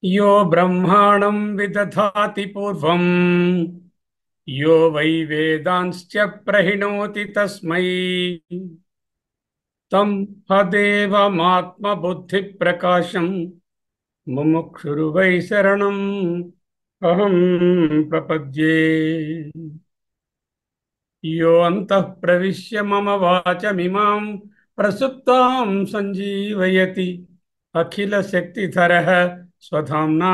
यो ब्रह्माणं विदधाति पूर्वं यो वै वेदांश्च प्रहिणोति तस्मै तं हदेवमात्मबुद्धिप्रकाशं मुमुक्षुर्वै शरणम् अहं प्रपद्ये। यो अन्तः प्रविश्य मम वाचमिमां प्रसुप्तां सञ्जीवयति अखिलशक्तिधरः स्वधाम्ना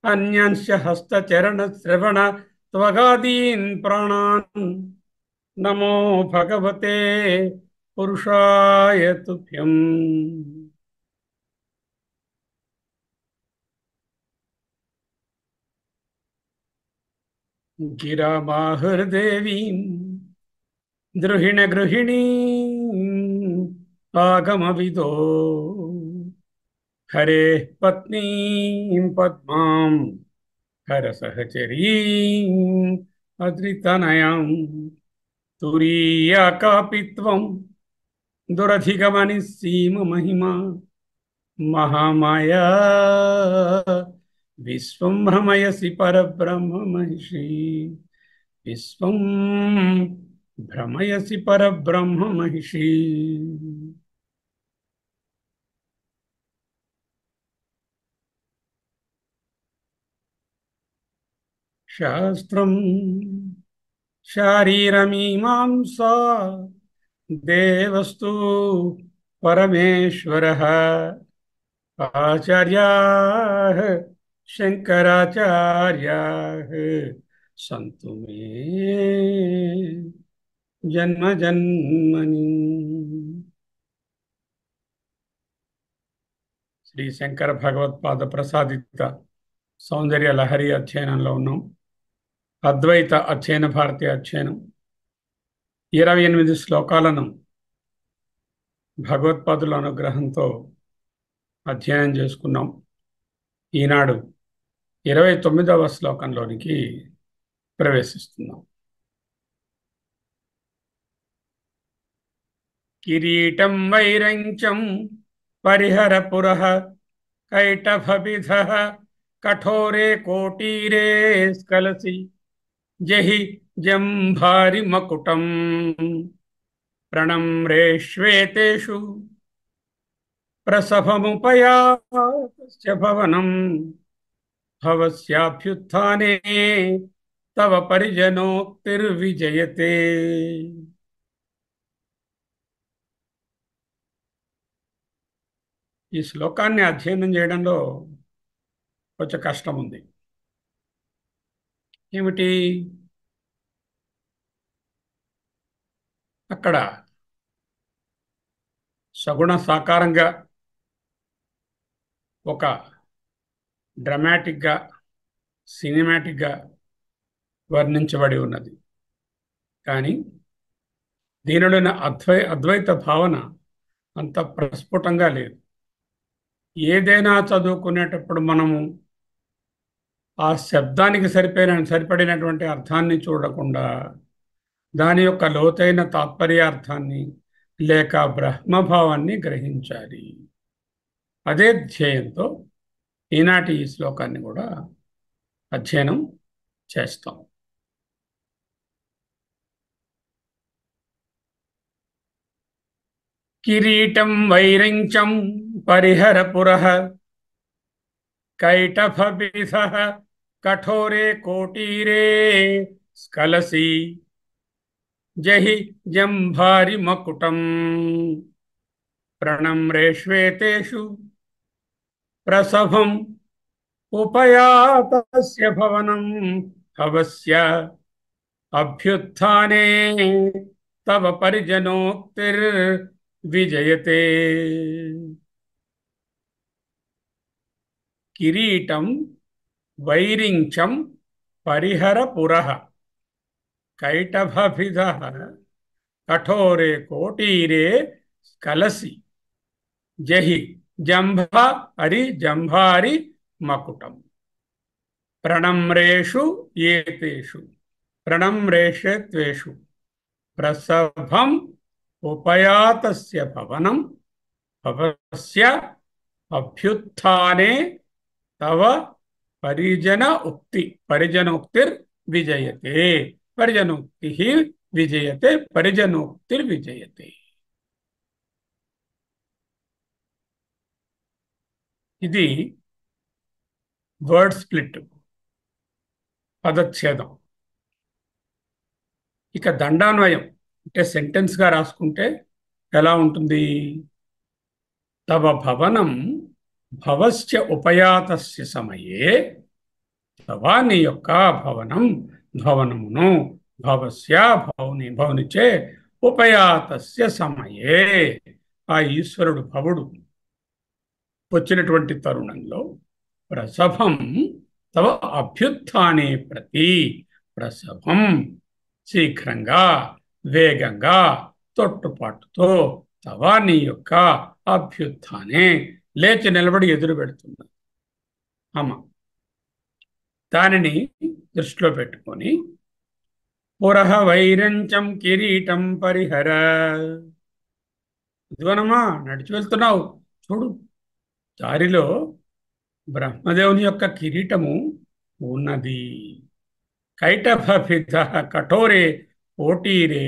अन्यांश्च हस्तचरणश्रवण त्वगादीन् प्राणान् नमो भगवते पुरुषाय तुभ्यम्। गिरामाहृदेवीं द्रुहिणगृहिणीम् आगमविदो हरेः पत्नीं पद्मां हरसहचरीम् अद्रितनयाम् तुरीया कापि त्वं दुरधिगमनिस्सीममहिमा महामाया विश्वं भ्रमयसि परब्रह्म महिषी विश्वं भ्रमयसि परब्रह्म महिषी। शास्त्रं शारीरमीमांसा देवस्तु परमेश्वरः आचार्याः शंकराचार्याः सन्तु मे जन्म जन्मनि। శ్రీ శంకర భగవత్పాద ప్రసాదిత సౌందర్య లహరి అధ్యయనంలో ఉన్నాం. అద్వైత అధ్యయన భారతీయ అధ్యయనం 28 శ్లోకాలను భగవత్పాదుల అనుగ్రహంతో అధ్యయనం చేసుకున్నాం. ఈనాడు 29వ శ్లోకంలోనికి ప్రవేశిస్తున్నాం. కిరీటం వైరంచం పరిహరపురః कैटभविधः कठोरे कोटीरे स्खलसि जहि जम्भारि मकुटं प्रणम्रेष्वेतेषु प्रसभमुपयातस्य भवनं भवस्याभ्युत्थाने तव परिजनोक्तिर्विजयते। ఈ శ్లోకాన్ని అధ్యయనం చేయడంలో కొంచెం కష్టం ఉంది. ఏమిటి? అక్కడ సగుణ సాకారంగా ఒక డ్రామాటిక్గా సినిమాటిక్గా వర్ణించబడి ఉన్నది. కానీ దీనిలోని అద్వైత భావన అంత ప్రస్ఫుటంగా లేదు. ఏదైనా చదువుకునేటప్పుడు మనము ఆ శబ్దానికి సరిపడినటువంటి అర్థాన్ని చూడకుండా దాని యొక్క లోతైన తాత్పర్యార్థాన్ని లేక బ్రహ్మభావాన్ని గ్రహించాలి. అదే ధ్యేయంతో ఈనాటి ఈ శ్లోకాన్ని కూడా అధ్యయనం చేస్తాం. కిరీటం వైరంచం పరిహరపురః कैटभविधः कठोरे कोटीरे स्खलसि जहि जम्भारि मकुटं प्रणम्रेष्वेतेषु प्रसभम् उपयातस्य भवनं भवस्य अभ्युत्थाने तव परिजनोक्तिर्विजयते। किरीटं वैरिञ्चं परिहरपुरः कैटभविधः कठोरे कोटीरे स्खलसि जहि जम्भारि मकुटं प्रणम्रेषु एतेषु प्रणम्रेषेत्वेषु प्रसभम् उपयातस्य भवनं भवस्य अभ्युत्थाने తవ పరిజన ఉక్తి పరిజనోక్తిర్ విజయతే పరిజనోక్తి విజయతే పరిజనోక్తిర్ విజయతే. ఇది వర్డ్ స్ప్లిట్, పదచ్ఛేదం. ఇక దండాన్వయం అంటే సెంటెన్స్గా రాసుకుంటే ఎలా ఉంటుంది? తవ భవనం భవస్య ఉపయాతస్య సమయే, తవా నీ యొక్క భవనం భవనమును భవస్య భవనిచే ఉపయాతస్య సమయే ఆ ఈశ్వరుడు భవుడు వచ్చినటువంటి తరుణంలో ప్రసభం తవ అభ్యుత్థానే ప్రతి, ప్రసభం శీఘ్రంగా వేగంగా తొట్టుపాటుతో తవా నీ యొక్క అభ్యుత్థానే లేచి నిలబడి ఎదురు పెడుతున్నా అమ్మ. దానిని దృష్టిలో పెట్టుకొని పురహ వైరంచం కిరీటం పరిహర, ఇదిగోనమ్మా నడిచి వెళ్తున్నావు చూడు, దారిలో బ్రహ్మదేవుని యొక్క కిరీటము ఉన్నది. కైటభిత కఠోరే పోటీరే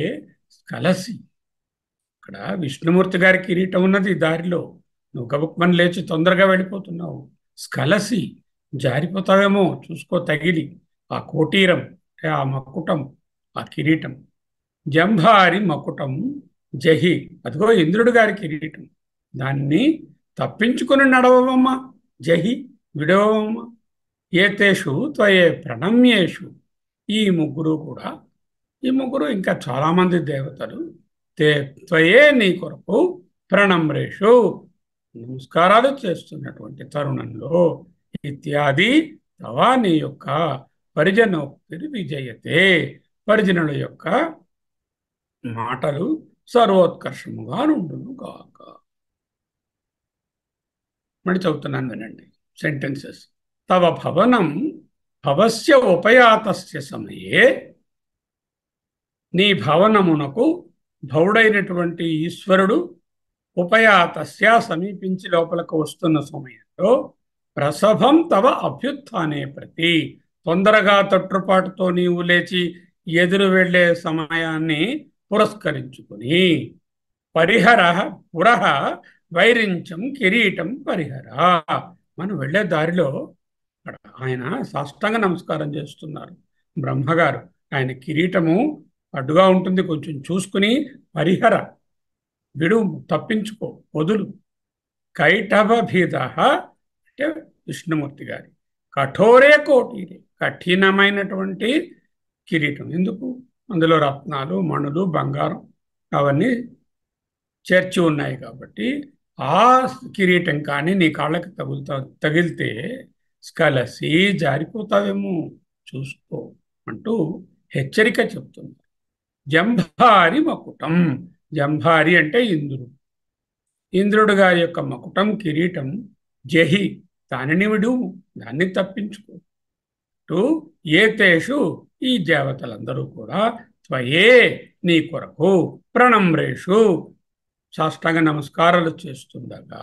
కలసి, ఇక్కడ విష్ణుమూర్తి గారి కిరీటం ఉన్నది దారిలో, నువ్వు గబుక్మని లేచి తొందరగా వెళ్ళిపోతున్నావు. స్కలసి జారిపోతావేమో చూసుకో తగిలి, ఆ కోటీరం అంటే ఆ మకుటం ఆ కిరీటం. జంభారి మకుటం జహి, అదిగో ఇంద్రుడు గారి కిరీటం, దాన్ని తప్పించుకుని నడవవమ్మా, జహి విడవమ్మా. ఏతేషు త్వయే ప్రణమ్యేషు, ఈ ముగ్గురు కూడా, ఈ ముగ్గురు ఇంకా చాలామంది దేవతలు, త్వయే నీ కొరకు ప్రణమ్రేషు నమస్కారాలు చేస్తున్నటువంటి తరుణంలో ఇత్యాది తవా నీ యొక్క పరిజనోక్తి విజయతే, పరిజనుల యొక్క మాటలు సర్వోత్కర్షముగా నుండును గాక. మళ్ళీ చదువుతున్నాను వినండి సెంటెన్సెస్. తవ భవనం భవస్య ఉపయాతస్య సమయే, నీ భవనమునకు భవుడైనటువంటి ఈశ్వరుడు ఉపయాతస్య సమీపించి లోపలకు వస్తున్న సమయంలో ప్రసభం తవ అభ్యుత్థానే ప్రతి, తొందరగా తొట్టుపాటుతో నీవు లేచి ఎదురు వెళ్ళే సమయాన్ని పురస్కరించుకుని పరిహర పురః వైరించం కిరీటం పరిహర, మనం వెళ్ళే దారిలో ఆయన సాష్టాంగ నమస్కారం చేస్తున్నారు బ్రహ్మగారు. ఆయన కిరీటము అడ్డుగా ఉంటుంది, కొంచెం చూసుకుని పరిహర విడు, తప్పించుకో, వదులు. కైటభీద అంటే విష్ణుమూర్తి గారి కఠోరే కోటీరే, కఠినమైనటువంటి కిరీటం. ఎందుకు? అందులో రత్నాలు మణులు బంగారం అవన్నీ చేర్చి ఉన్నాయి కాబట్టి ఆ కిరీటం కానీ నీ కాళ్ళకి తగిలితే స్కలసి జారిపోతావేమో చూసుకో అంటూ హెచ్చరిక చెప్తుంది. జంభారి మకుటం, జంభారి అంటే ఇంద్రుడు, ఇంద్రుడు గారి యొక్క మకుటం కిరీటం జహి, దానిని విడు, దాన్ని తప్పించుకో. ఏతేషు ఈ దేవతలందరూ కూడా త్వయే నీ కొరకు ప్రణమ్రేషు సాష్టాంగ నమస్కారాలు చేస్తుండగా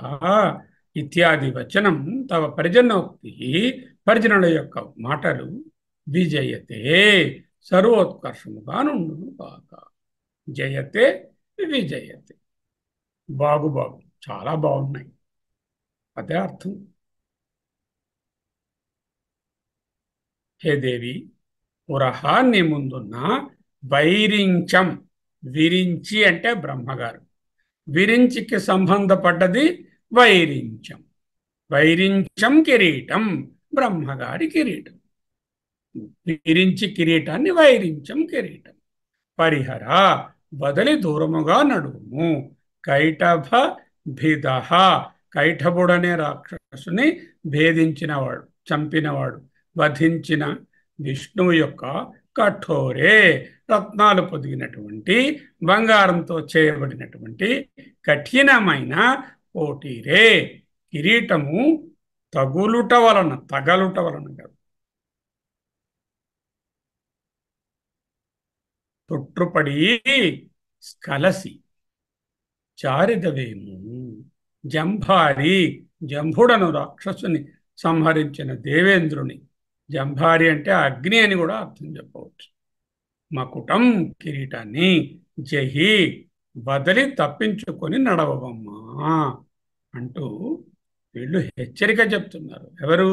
ఇత్యాది వచనం తవ పరిజనోక్తి, పరిజనుల యొక్క మాటలు విజయతే సర్వోత్కర్షముగా నుండును కాక. జయతే విజయతే, బాగు చాలా బాగున్నాయి, అదే అర్థం. హే దేవి, పురహ నీ ముందున్న వైరించం, విరించి అంటే బ్రహ్మగారు, విరించికి సంబంధపడ్డది వైరించం, వైరించం కిరీటం బ్రహ్మగారి కిరీటం, విరించి కిరీటాన్ని వైరించం కిరీటం. పరిహర బదలి దూరముగా నడుము. కైటభ భిద, కైటభుడనే రాక్షసుని భేదించినవాడు, చంపినవాడు, వధించిన విష్ణువు యొక్క కఠోరే రత్నాలు పొదిగినటువంటి బంగారంతో చేయబడినటువంటి కఠినమైన కోటీరే కిరీటము తగులుట వలన, తగలుట వలన కాదు, తొట్టుపడి స్కలసి చారిదవేము. జంభారి జంభుడను రాక్షసుని సంహరించిన దేవేంద్రుని, జంభారి అంటే అగ్ని అని కూడా అర్థం చెప్పవచ్చు, మకుటం కిరీటాన్ని జహి వదిలి తప్పించుకొని నడవవమ్మా అంటూ వీళ్ళు హెచ్చరిక చెప్తున్నారు. ఎవరు?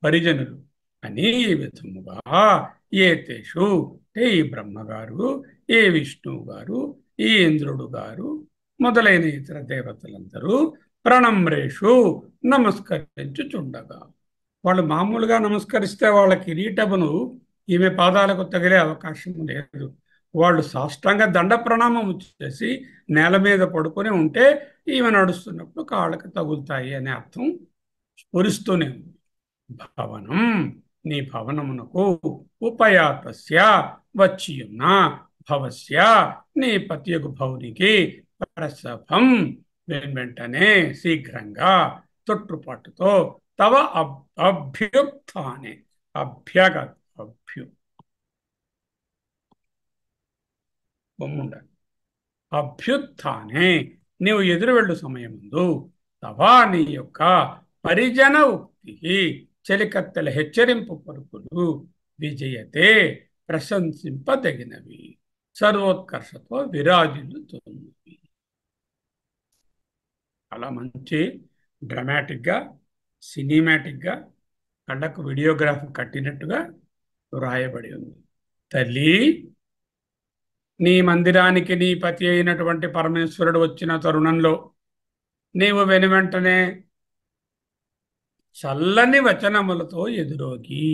పరిజనులు. అని ఈ విధముగా ఏ తేషు అంటే ఈ బ్రహ్మగారు, ఏ విష్ణువు గారు, ఈ ఇంద్రుడు గారు మొదలైన ఇతర దేవతలందరూ ప్రణమ్రేషు నమస్కరించుచుండగా, వాళ్ళు మామూలుగా నమస్కరిస్తే వాళ్ళ కిరీటమును ఈమె పాదాలకు తగిలే అవకాశం లేదు. వాళ్ళు సాష్టాంగ దండ ప్రణామం చేసి నేల మీద పడుకొని ఉంటే ఈమె నడుస్తున్నప్పుడు కాళ్ళకి తగులుతాయి అనే అర్థం స్ఫురిస్తూనే ఉంది. భవనం, నీ భవనమునకు ఉపయాతస్య వచ్చియున్న, భవస్య నీ పతియగు భౌనికి ప్రసభం వెంటనే శీఘ్రంగా తొట్టుపాటుతో తవ అభ్యుత్థానే, అభ్యగ అభ్యు బొమ్ముండ అభ్యుత్థానే నీవు ఎదురు వెళ్ళు సమయముందు తవా నీ యొక్క పరిజన ఉక్తి చెలికత్తెల హెచ్చరింపు పరుపులు విజయతే ప్రశంసింపదగినవి, సర్వోత్కర్షతో విరాజిల్లుతున్నవి. అలా మంచి డ్రమాటిక్గా, సినిమాటిక్గా, కళ్ళకు వీడియోగ్రాఫ్ కట్టినట్టుగా వ్రాయబడి ఉంది. తల్లి, నీ మందిరానికి నీ పతి అయినటువంటి పరమేశ్వరుడు వచ్చిన తరుణంలో నీవు వెనువెంటనే చల్లని వచనములతో ఎదురోగి,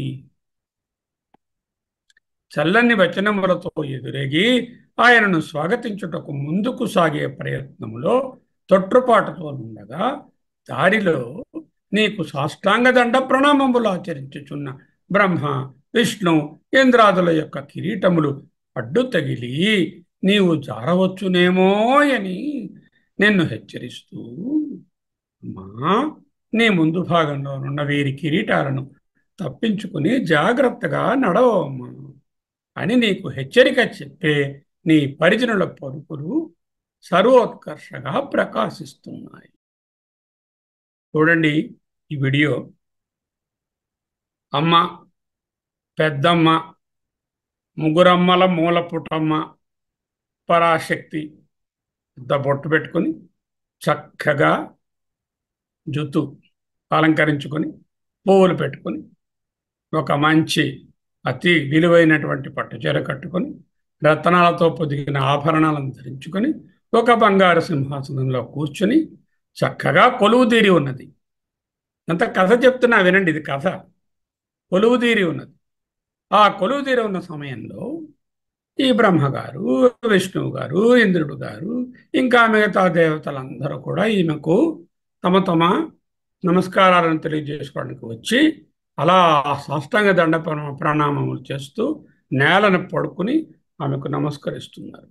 చల్లని వచనములతో ఎదురేగి ఆయనను స్వాగతించుటకు ముందుకు సాగే ప్రయత్నంలో తొట్టుపాటుతో ఉండగా దారిలో నీకు సాష్టాంగ దండ ప్రణామములు ఆచరించుచున్న బ్రహ్మ, విష్ణు, ఇంద్రాదుల యొక్క కిరీటములు అడ్డు తగిలి నీవు జారవచ్చునేమో అని నిన్ను హెచ్చరిస్తూ, అమ్మా, నీ ముందు భాగంలో ఉన్న వీరి కిరీటాలను తప్పించుకుని జాగ్రత్తగా నడవమ్మా అని నీకు హెచ్చరిక చెప్పే నీ పరిజనుల పరుపులు సర్వోత్కర్షగా ప్రకాశిస్తున్నాయి. చూడండి ఈ వీడియో. అమ్మ, పెద్దమ్మ, ముగ్గురమ్మల మూలపుటమ్మ పరాశక్తి పెద్ద బొట్టు పెట్టుకొని చక్కగా జుత్తు అలంకరించుకొని పువ్వులు పెట్టుకొని ఒక మంచి అతి విలువైనటువంటి పట్టుచీర కట్టుకొని రత్నాలతో పొదిగిన ఆభరణాలను ధరించుకొని ఒక బంగారు సింహాసనంలో కూర్చుని చక్కగా కొలువుదీరి ఉన్నది. అంత కథ చెప్తున్నా వినండి, ఇది కథ. కొలువుదీరి ఉన్నది. ఆ కొలువుదీరి ఉన్న సమయంలో ఈ బ్రహ్మగారు, విష్ణువు గారు, ఇంద్రుడు గారు, ఇంకా మిగతా దేవతలందరూ కూడా ఈమెకు తమ తమ నమస్కారాలను తెలియజేసుకోవడానికి వచ్చి అలా సాష్టాంగ దండ ప్రణామములు చేస్తూ నేలను పడుకుని ఆమెకు నమస్కరిస్తున్నారు.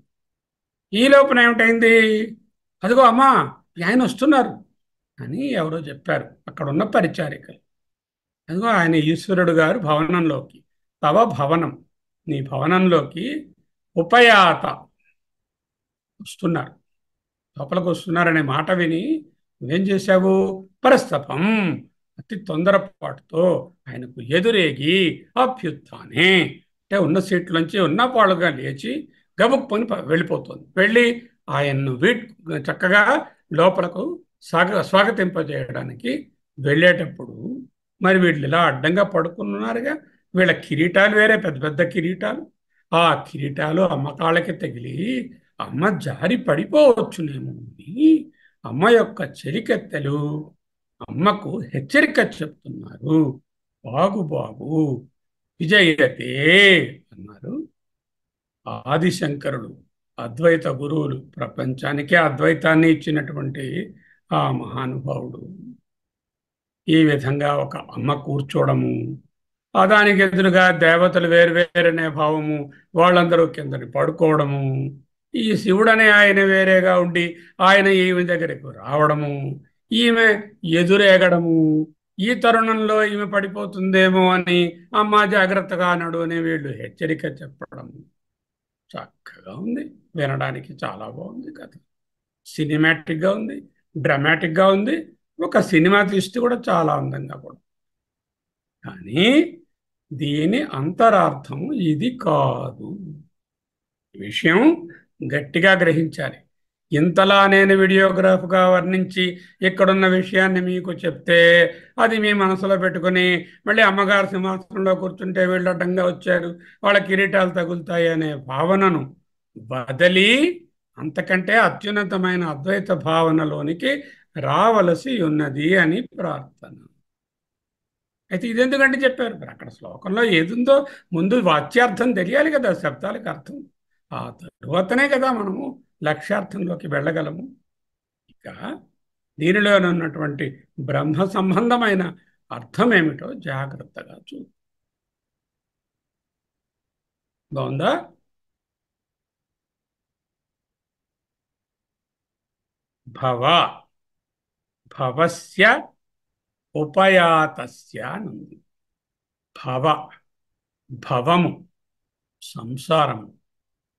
ఈ లోపల ఏమిటైంది? అదిగో అమ్మా, ఆయన వస్తున్నారు అని ఎవరో చెప్పారు అక్కడ ఉన్న పరిచారికలు. అదిగో ఆయన ఈశ్వరుడు గారు భవనంలోకి, తవ భవనం, నీ భవనంలోకి ఉపయాత వస్తున్నారు, లోపలికి వస్తున్నారనే మాట విని నువ్వేం చేశావు? పరస్తపం, అతి తొందరపాటుతో ఆయనకు ఎదురేగి అభ్యుత్థానే అంటే ఉన్న సీట్లోంచి ఉన్న పాళ్ళుగా లేచి గబుక్కుని వెళ్ళిపోతుంది. వెళ్ళి ఆయన్ను చక్కగా లోపలకు స్వాగతింపజేయడానికి వెళ్ళేటప్పుడు మరి వీళ్ళు ఇలా అడ్డంగా పడుకున్నారుగా, వీళ్ళ కిరీటాలు వేరే పెద్ద పెద్ద కిరీటాలు. ఆ కిరీటాలు అమ్మ కాళ్ళకి తగిలి అమ్మ జారి పడిపోవచ్చునేమో అని అమ్మ యొక్క చెలికెత్తెలు అమ్మకు హెచ్చరిక చెప్తున్నారు. బాగు బాగు విజయతే అన్నారు. ఆదిశంకరుడు, అద్వైత గురువులు, ప్రపంచానికే అద్వైతాన్ని ఇచ్చినటువంటి ఆ మహానుభావుడు ఈ విధంగా ఒక అమ్మ కూర్చోవడము, దానికి ఎదురుగా దేవతలు వేరువేరనే భావము, వాళ్ళందరూ కిందని పడుకోవడము, ఈ శివుడనే ఆయన వేరేగా ఉండి ఆయన ఈమె దగ్గరకు రావడము, ఈమె ఎదురేగడము, ఈ తరుణంలో ఈమె పడిపోతుందేమో అని అమ్మ జాగ్రత్తగా నడు అని వీళ్ళు హెచ్చరిక చెప్పడం చక్కగా ఉంది. వినడానికి చాలా బాగుంది కథ. సినిమాటిక్గా ఉంది, డ్రామాటిక్గా ఉంది. ఒక సినిమా తీస్తే కూడా చాలా అందంగా కూడా కానీ దీని అంతరార్థం ఇది కాదు. ఈ విషయం గట్టిగా గ్రహించాలి. ఇంతలా నేను వీడియోగ్రాఫ్గా వర్ణించి ఇక్కడున్న విషయాన్ని మీకు చెప్తే అది మీ మనసులో పెట్టుకుని మళ్ళీ అమ్మగారు సింహాసనంలో కూర్చుంటే వీళ్ళు అడ్డంగా వచ్చారు, వాళ్ళ కిరీటాలు తగులుతాయి అనే భావనను బదలి అంతకంటే అత్యున్నతమైన అద్వైత భావనలోనికి రావలసి ఉన్నది అని ప్రార్థన. అయితే ఇదెందుకంటే చెప్పారు అక్కడ శ్లోకంలో ఏదుందో ముందు వాచ్యార్థం తెలియాలి కదా, శబ్దాలకు అర్థం. ఆ తరువాతనే కదా మనము లక్ష్యార్థంలోకి వెళ్ళగలము. ఇక దీనిలోనున్నటువంటి బ్రహ్మ సంబంధమైన అర్థం ఏమిటో జాగ్రత్తగా బాగుందా? భవ భవస్య ఉపయాతస్య నుండి భవ భవము సంసారము,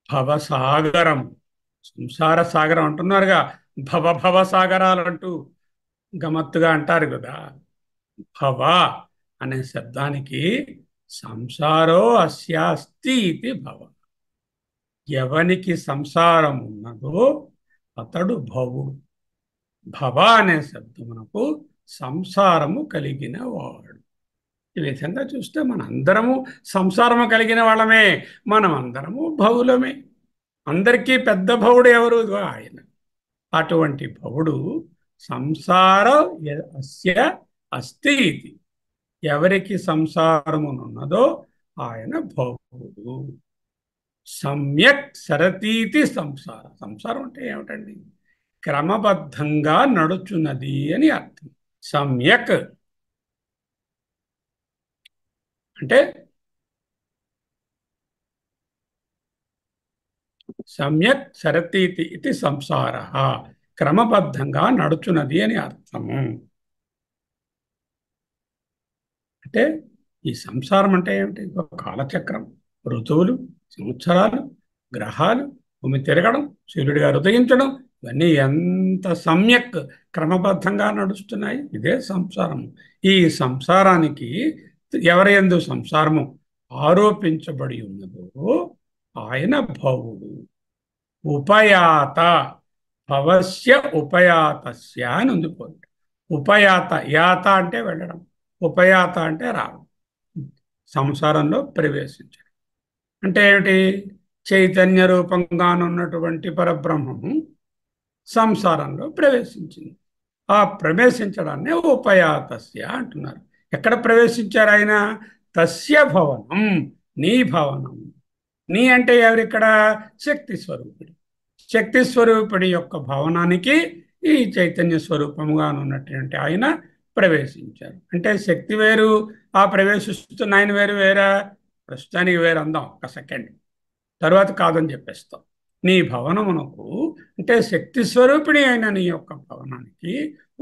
భవసాగరం సంసార సాగరం అంటున్నారుగా, భవ సాగరాలంటూ గమత్తుగా అంటారు కదా. భవ అనే శబ్దానికి సంసారో అస్యాస్తి ఇది భవ. ఎవనికి సంసారం ఉన్నదో అతడు భవుడు. భవ అనే శబ్దమునకు సంసారము కలిగిన వాడు. ఈ విధంగా చూస్తే మనందరము సంసారము కలిగిన వాళ్ళమే, మనమందరము భవులమే. అందరికీ పెద్ద భవుడు ఎవరు? ఆయన. అటువంటి భవుడు సంసార అస్య అస్తి ఇది. ఎవరికి సంసారమునున్నదో ఆయన భవుడు. సమ్యక్ సరతీతి సంసారం. సంసారం అంటే ఏమిటండి? క్రమబద్ధంగా నడుచున్నది అని అర్థం. సమ్యక్ అంటే సమ్యక్ సరతీతి ఇది సంసార, క్రమబద్ధంగా నడుచున్నది అని అర్థము. అంటే ఈ సంసారం అంటే ఏమిటి? కాలచక్రం, ఋతువులు, సంవత్సరాలు, గ్రహాలు, భూమి తిరగడం, సూర్యుడి గారు ఉదయించడం, ఇవన్నీ ఎంత సమ్యక్ క్రమబద్ధంగా నడుస్తున్నాయి. ఇదే సంసారం. ఈ సంసారానికి ఎవరి యందు సంసారము ఆరోపించబడి ఉన్నదో ఆయన భవుడు. ఉపయాత భవస్య ఉపయాతస్య అని ఉంది పోయింది. ఉపయాత, యాత అంటే వెళ్ళడం, ఉపయాత అంటే రావడం, సంసారంలో ప్రవేశించడం. అంటే ఏమిటి? చైతన్య రూపంగానున్నటువంటి పరబ్రహ్మము సంసారంలో ప్రవేశించింది. ఆ ప్రవేశించడాన్ని ఉపయాతస్య అంటున్నారు. ఎక్కడ ప్రవేశించారు ఆయన? తస్య భవనం, నీ భవనం. నీ అంటే ఎవరిక్కడ? శక్తి స్వరూపుడు. శక్తి స్వరూపుడి యొక్క భవనానికి ఈ చైతన్య స్వరూపముగా ఉన్నటువంటి ఆయన ప్రవేశించారు. అంటే శక్తి వేరు, ఆ ప్రవేశిస్తున్న ఆయన వేరు. వేరా? ప్రస్తుతానికి వేరు అందాం ఒక సెకండ్, తరువాత కాదని చెప్పేస్తాం. నీ భవనమునకు అంటే శక్తి స్వరూపిణి అయిన నీ యొక్క భవనానికి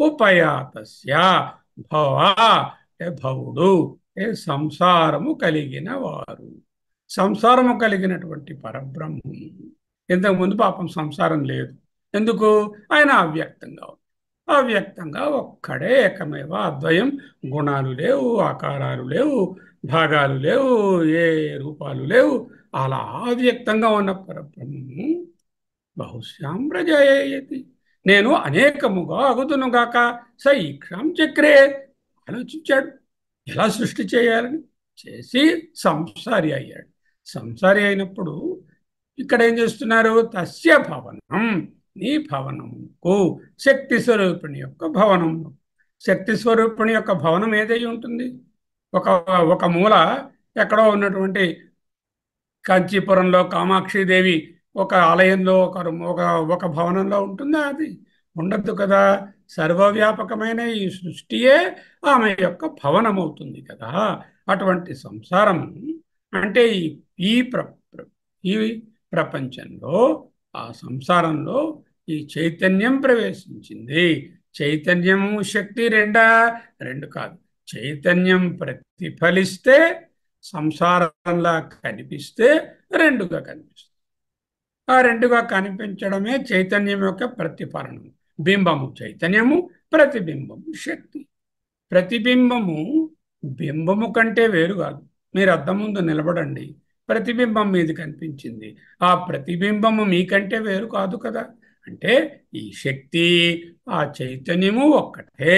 ఉపయాతస్య భవ అంటే భవుడు, సంసారము కలిగిన వారు. సంసారము కలిగినటువంటి పరబ్రహ్మము. ఇంతకుముందు పాపం సంసారం లేదు. ఎందుకు? ఆయన అవ్యక్తంగా, అవ్యక్తంగా ఒక్కడే ఏకమేవ అద్వయం. గుణాలు లేవు, ఆకారాలు లేవు, భాగాలు లేవు, ఏ రూపాలు లేవు. అలా అవ్యక్తంగా ఉన్న పరబ్రహ్మము బహుశ్యాం ప్రజయతి, నేను అనేకముగా అగుదునుగాక సైక్షాం చక్రే. ఆలోచించాడు ఎలా సృష్టి చేయాలని, చేసి సంసారి అయ్యాడు. సంసారి అయినప్పుడు ఇక్కడ ఏం చేస్తున్నారు? తస్య భవనం, నీ భవనముకు శక్తి స్వరూపిణి యొక్క భవనం. శక్తి స్వరూపిణి యొక్క భవనం ఏదై ఉంటుంది? ఒక ఒక మూల ఎక్కడో ఉన్నటువంటి కాంచీపురంలో కామాక్షిదేవి ఒక ఆలయంలో ఒక ఒక భవనంలో ఉంటుందా? అది ఉండద్దు కదా. సర్వవ్యాపకమైన ఈ సృష్టియే ఆమె యొక్క భవనం అవుతుంది కదా. అటువంటి సంసారం అంటే ఈ ఈ ప్రపంచంలో, ఆ సంసారంలో ఈ చైతన్యం ప్రవేశించింది. చైతన్యము శక్తి రెండు కాదు. చైతన్యం ప్రతిఫలిస్తే సంసారంలా కనిపిస్తే రెండుగా కనిపిస్తుంది. ఆ రెండుగా కనిపించడమే చైతన్యం యొక్క ప్రతిఫలనం. బింబము చైతన్యము, ప్రతిబింబము శక్తి. ప్రతిబింబము బింబము కంటే వేరు కాదు. మీరు అద్దం ముందు నిలబడండి, ప్రతిబింబం మీది కనిపించింది. ఆ ప్రతిబింబము మీకంటే వేరు కాదు కదా. అంటే ఈ శక్తి, ఆ చైతన్యము ఒక్కటే.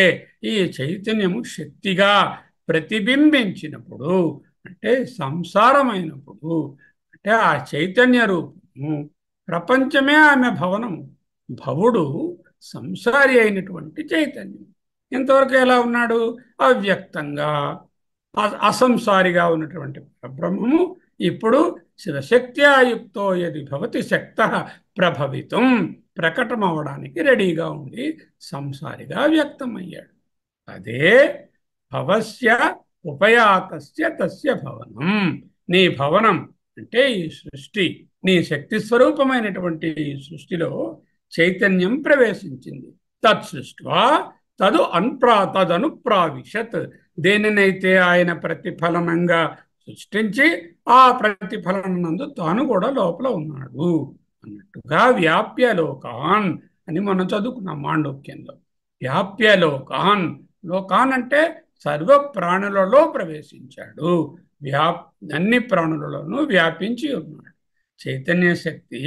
ఈ చైతన్యము శక్తిగా ప్రతిబింబించినప్పుడు, అంటే సంసారమైనప్పుడు, అంటే ఆ చైతన్య రూపము ప్రపంచమే ఆమె భవనము. భవుడు సంసారి అయినటువంటి చైతన్యం. ఇంతవరకు ఎలా ఉన్నాడు? అవ్యక్తంగా, అసంసారిగా ఉన్నటువంటి పరబ్రహ్మము ఇప్పుడు శివశక్త్యాయుక్తో యది భవతి శక్త ప్రభవితం, ప్రకటమవడానికి రెడీగా ఉండి సంసారిగా వ్యక్తమయ్యాడు. అదే భవస్య ఉపయాతస్య తస్య భవనం. నీ భవనం అంటే ఈ సృష్టి, నీ శక్తి స్వరూపమైనటువంటి ఈ సృష్టిలో చైతన్యం ప్రవేశించింది. తత్సృష్ట్వా తదనుప్రావిశత్. దేనినైతే ఆయన ప్రతిఫలనంగా సృష్టించి ఆ ప్రతిఫలనందు తాను కూడా లోపల ఉన్నాడు అన్నట్టుగా వ్యాప్య లోకాన్ అని మనం చదువుకున్నాం మాండూక్యంలో. వ్యాప్య లోకాన్, లోకాన్ అంటే సర్వ ప్రాణులలో ప్రవేశించాడు. అన్ని ప్రాణులలోనూ వ్యాపించి ఉన్నాడు. చైతన్య శక్తి,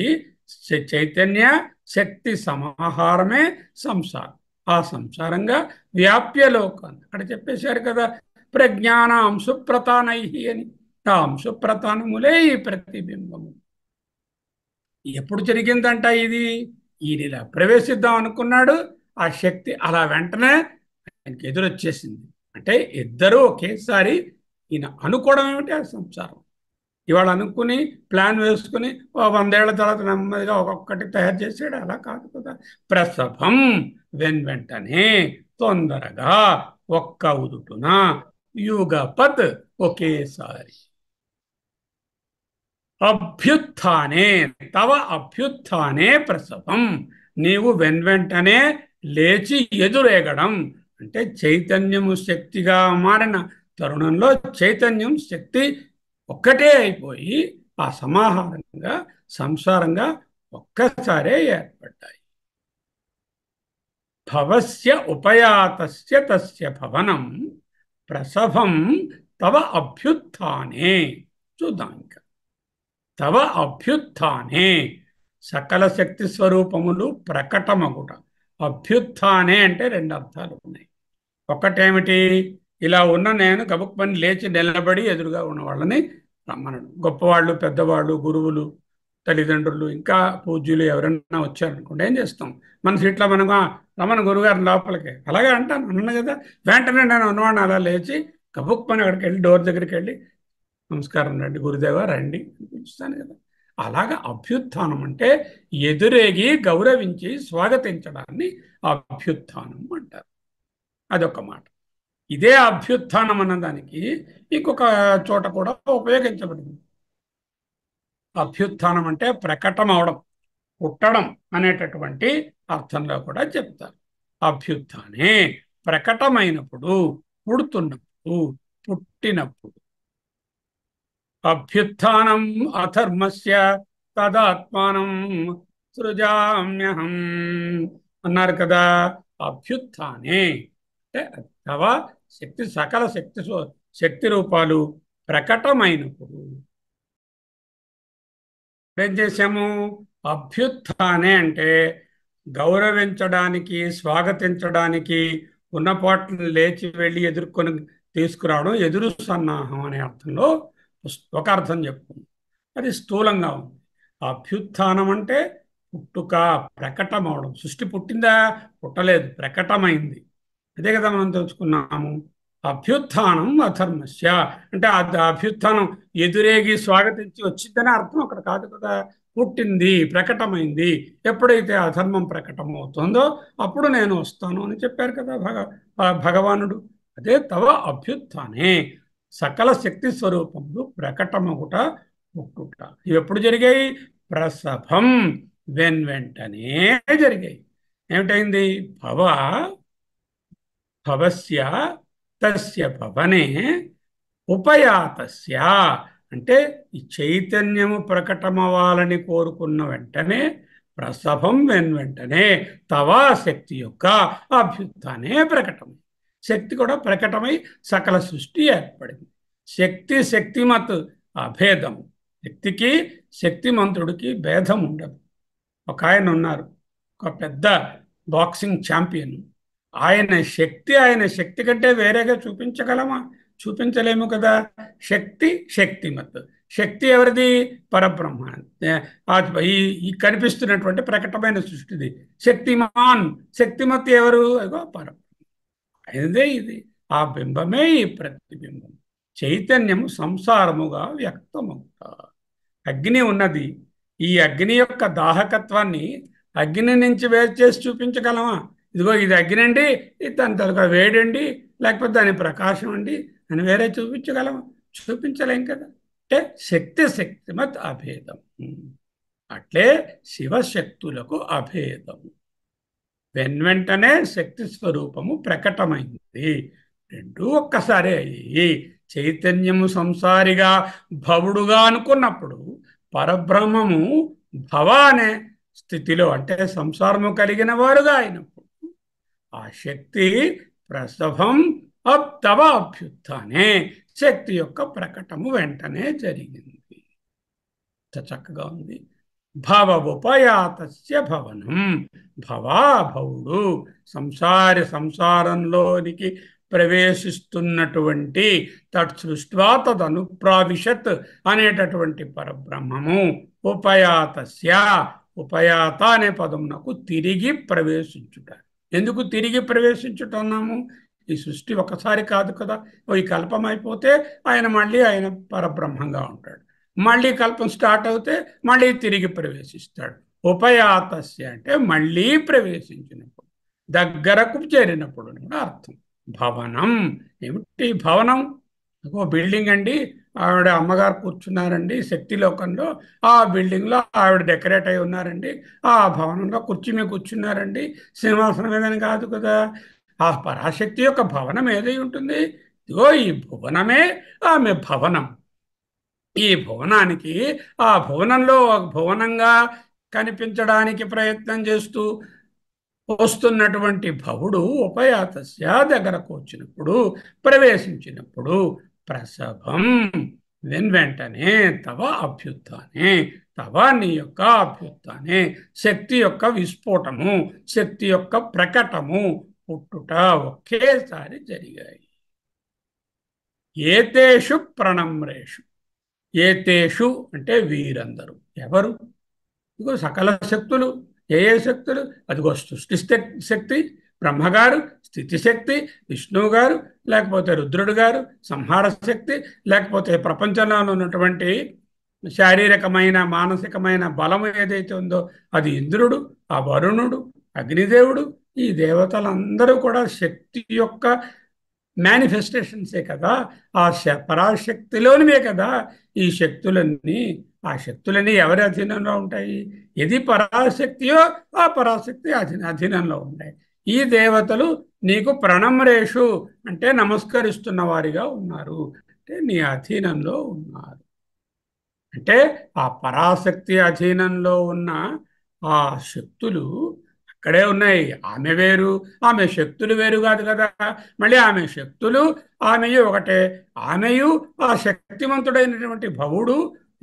చైతన్య శక్తి సమాహారమే సంసారం. ఆ సంసారంగా వ్యాప్య లోకాన్ని అక్కడ చెప్పేశారు కదా, ప్రజ్ఞాన అంశుప్రతానై అని. ఆ అంశుప్రతానములే ఈ ప్రతిబింబము. ఎప్పుడు జరిగిందంట ఇది? ఈయన ఇలా ప్రవేశిద్దాం అనుకున్నాడు, ఆ శక్తి అలా వెంటనే ఆయనకి ఎదురొచ్చేసింది. అంటే ఇద్దరూ ఒకేసారి, ఈయన అనుకోవడం ఏమిటి? ఆ సంసారం. ఇవాళ అనుకుని ప్లాన్ వేసుకుని 100 ఏళ్ల తర్వాత నెమ్మదిగా ఒక్కొక్కటి తయారు చేసాడు, అలా కాదు కదా. ప్రసభం, వెంటనే, తొందరగా, ఒక్క ఉదుటున, యుగపత్, ఒకేసారి. అభ్యుత్థానే, తవ అభ్యుత్థానే ప్రసవం. నీవు వెంటనే లేచి ఎదురేగడం అంటే చైతన్యము శక్తిగా మారిన తరుణంలో చైతన్యం శక్తి ఒక్కటే అయిపోయి ఆ సమాహారంగా సంసారంగా ఒక్కసారే ఏర్పడ్డాయి. భవస్య ఉపయాతస్య తస్య భవనం ప్రసభం తవ అభ్యుత్థానే. చూద్దాం ఇంకా. తవ అభ్యుత్థానే, సకల శక్తి స్వరూపములు ప్రకటమగుట. అభ్యుత్థానే అంటే 2 అర్థాలు ఉన్నాయి. ఒకటేమిటి? ఇలా ఉన్న నేను గబుక్మని లేచి నిలబడి ఎదురుగా ఉన్న వాళ్ళని రమ్మనడం. గొప్పవాళ్ళు, పెద్దవాళ్ళు, గురువులు, తల్లిదండ్రులు, ఇంకా పూజ్యులు ఎవరైనా వచ్చారనుకోండి, ఏం చేస్తాం? మన సీట్లో మనం రమణ గురుగారు లోపలికి అలాగే అంటాను, అన్నాను కదా. వెంటనే నేను ఉన్నవాడిని అలా లేచి గబుక్మని అక్కడికి వెళ్ళి డోర్ దగ్గరికి వెళ్ళి నమస్కారం రండి గురుదేవా రండి అనిపిస్తాను కదా. అలాగా అభ్యుత్థానం అంటే ఎదురేగి గౌరవించి స్వాగతించడాన్ని అభ్యుత్థానం అంటారు. అదొక మాట. ఇదే అభ్యుత్థానం అన్నదానికి ఇంకొక చోట కూడా ఉపయోగించబడింది. అభ్యుత్థానం అంటే ప్రకటం అవడం, పుట్టడం అనేటటువంటి అర్థంలో కూడా చెప్తారు. అభ్యుత్థానే, ప్రకటమైనప్పుడు, పుడుతున్నప్పుడు, పుట్టినప్పుడు. అభ్యుత్థానం అధర్మస్య తదాత్మానం సృజామ్యహం అన్నారు కదా. అభ్యుత్థానే అంటే తవ శక్తి, సకల శక్తి రూపాలు ప్రకటమైనప్పుడు ఏం చేశాము? అభ్యుత్థానే అంటే గౌరవించడానికి, స్వాగతించడానికి, ఉన్నపాట్లను లేచి వెళ్ళి ఎదుర్కొని తీసుకురావడం, ఎదురు సన్నాహం అనే అర్థంలో ఒక అర్థం చెప్పుకుంది. అది స్థూలంగా ఉంది. అభ్యుత్థానం అంటే పుట్టుక, ప్రకటమవడం. సృష్టి పుట్టిందా? పుట్టలేదు, ప్రకటమైంది. అదే కదా మనం తెలుసుకున్నాము. అభ్యుత్థానం అధర్మస్య అంటే అభ్యుత్థానం ఎదురేగి స్వాగతించి వచ్చిందనే అర్థం అక్కడ కాదు కదా. పుట్టింది, ప్రకటమైంది. ఎప్పుడైతే అధర్మం ప్రకటమవుతుందో అప్పుడు నేను వస్తాను అని చెప్పారు కదా భగవానుడు. అదే తవ అభ్యుత్థానే, సకల శక్తి స్వరూపములు ప్రకటమగుట, పుట్టుట. ఇవి ఎప్పుడు జరిగాయి? ప్రసభం, వెంటనే జరిగాయి. ఏమిటైంది? భవస్య తస్య భవనే ఉపయాతస్య అంటే ఈ చైతన్యము ప్రకటమవ్వాలని కోరుకున్న వెంటనే ప్రసభం, వెంటనే తవా శక్తి యొక్క అభ్యుత్థానే ప్రకటం. శక్తి కూడా ప్రకటమై సకల సృష్టి ఏర్పడింది. శక్తి శక్తిమత్ అభేదం. శక్తికి శక్తిమంతుడికి భేదం ఉండదు. ఒక ఆయన ఉన్నారు, ఒక పెద్ద బాక్సింగ్ ఛాంపియన్. ఆయన శక్తి కంటే వేరేగా చూపించగలమా? చూపించలేము కదా. శక్తి శక్తిమత్. శక్తి ఎవరిది? పరబ్రహ్మ. ఈ ఈ కనిపిస్తున్నటువంటి ప్రకటమైన సృష్టిది. శక్తిమాన్, శక్తిమత్ ఎవరు? అగో పరబ్రహ్మ. ఇదే ఇది. ఆ బింబమే ఈ ప్రతిబింబం. చైతన్యము సంసారముగా వ్యక్తమవుతా. అగ్ని ఉన్నది. ఈ అగ్ని యొక్క దాహకత్వాన్ని అగ్ని నుంచి వేరు చేసి చూపించగలమా? ఇదిగో ఇది అగ్ని అండి, ఇది దాని తలక వేడండి, లేకపోతే దాని ప్రకాశం అండి అని వేరే చూపించగలమా? చూపించలేం కదా. అంటే శక్తి శక్తిమత్ అభేదం. అట్లే శివశక్తులకు అభేదము. వెంటనే శక్తి స్వరూపము ప్రకటమైంది. రెండూ ఒక్కసారే అయ్యి చైతన్యము సంసారిగా భవుడుగా అనుకున్నప్పుడు పరబ్రహ్మము భవ అనే స్థితిలో, అంటే సంసారము కలిగిన వారుగా అయినప్పుడు ఆ శక్తి ప్రసవం తవ అభ్యుత్థానే, శక్తి యొక్క ప్రకటము వెంటనే జరిగింది. చక్కగా ఉంది. భవముపయాతస్య భవనం. భవా భవుడు, సంసారంలోనికి ప్రవేశిస్తున్నటువంటి తత్సృష్ట్వా తదనుప్రావిశత్ అనేటటువంటి పరబ్రహ్మము ఉపయాతస్య, ఉపయాత అనే పదమునకు తిరిగి ప్రవేశించుట. ఎందుకు తిరిగి ప్రవేశించుతున్నాము? ఈ సృష్టి ఒకసారి కాదు కదా. ఈ కల్పం అయిపోతే ఆయన పరబ్రహ్మంగా ఉంటాడు. మళ్ళీ కల్పం స్టార్ట్ అవుతే మళ్ళీ తిరిగి ప్రవేశిస్తాడు. ఉపయాతస్య అంటే మళ్ళీ ప్రవేశించినప్పుడు, దగ్గరకు చేరినప్పుడు కూడా అర్థం. భవనం ఏమిటి? భవనం ఒక బిల్డింగ్ అండి. ఆవిడ అమ్మగారు కూర్చున్నారండి శక్తిలోకంలో. ఆ బిల్డింగ్లో ఆవిడ డెకరేట్ అయి ఉన్నారండి. ఆ భవనంలో కుర్చీ మీద కూర్చున్నారండి. సింహాసనం ఏదని కాదు కదా. ఆ పరాశక్తి యొక్క భవనం ఏదై ఉంటుంది? ఇదిగో ఈ భువనమే ఆమె భవనం. ఈ భువనానికి, ఆ భువనంలో భువనంగా కనిపించడానికి ప్రయత్నం చేస్తూ వస్తున్నటువంటి భవుడు ఉపయాతస్య దగ్గరకు వచ్చినప్పుడు, ప్రవేశించినప్పుడు ప్రసభం వెంటనే తవ అభ్యుత్థానే, తవ నీ యొక్క అభ్యుత్థానే, శక్తి యొక్క విస్ఫోటము, శక్తి యొక్క ప్రకటము, పుట్టుట ఒకేసారి జరిగాయి. ఏతేషు ప్రణమ్రేషు. ఏతేషు అంటే వీరందరూ. ఎవరు? ఇదిగో సకల శక్తులు. ఏ ఏ శక్తులు? అదిగో సృష్టి శక్తి బ్రహ్మగారు, స్థితి శక్తి విష్ణువు గారు, లేకపోతే రుద్రుడు గారు సంహార శక్తి, లేకపోతే ప్రపంచంలో ఉన్నటువంటి శారీరకమైన మానసికమైన బలము ఏదైతే ఉందో అది ఇంద్రుడు, ఆ వరుణుడు, అగ్నిదేవుడు. ఈ దేవతలందరూ కూడా శక్తి యొక్క మేనిఫెస్టేషన్సే కదా. ఆ పరాశక్తిలోనివే కదా ఈ శక్తులన్నీ. ఆ శక్తులన్నీ ఎవరి అధీనంలో ఉంటాయి? ఏది పరాశక్తియో ఆ పరాశక్తి అధీనంలో ఉంటాయి. ఈ దేవతలు నీకు ప్రణమ్రేషు అంటే నమస్కరిస్తున్న వారిగా ఉన్నారు, అంటే నీ అధీనంలో ఉన్నారు. అంటే ఆ పరాశక్తి అధీనంలో ఉన్న ఆ శక్తులు అక్కడే ఉన్నాయి. ఆమె వేరు, ఆమె శక్తులు వేరు కాదు కదా. మళ్ళీ ఆమె శక్తులు ఆమెయు ఒకటే. ఆమెయు ఆ శక్తివంతుడైనటువంటి భవుడు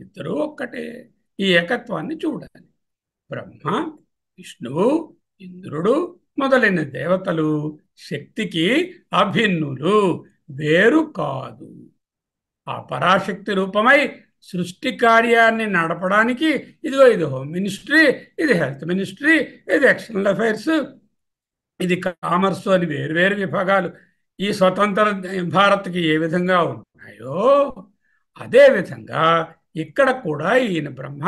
ఇద్దరూ ఒక్కటే. ఈ ఏకత్వాన్ని చూడాలి. బ్రహ్మ, విష్ణువు, ఇంద్రుడు మొదలైన దేవతలు శక్తికి అభిన్నులు, వేరు కాదు. ఆ పరాశక్తి రూపమై సృష్టి కార్యాన్ని నడపడానికి ఇదిగో ఇది హోమ్ మినిస్ట్రీ, ఇది హెల్త్ మినిస్ట్రీ, ఇది ఎక్స్టర్నల్ అఫైర్స్, ఇది కామర్స్ అని వేరువేరు విభాగాలు ఈ స్వతంత్ర భారత్కి ఏ విధంగా ఉన్నాయో అదే విధంగా ఇక్కడ కూడా ఈయన బ్రహ్మ,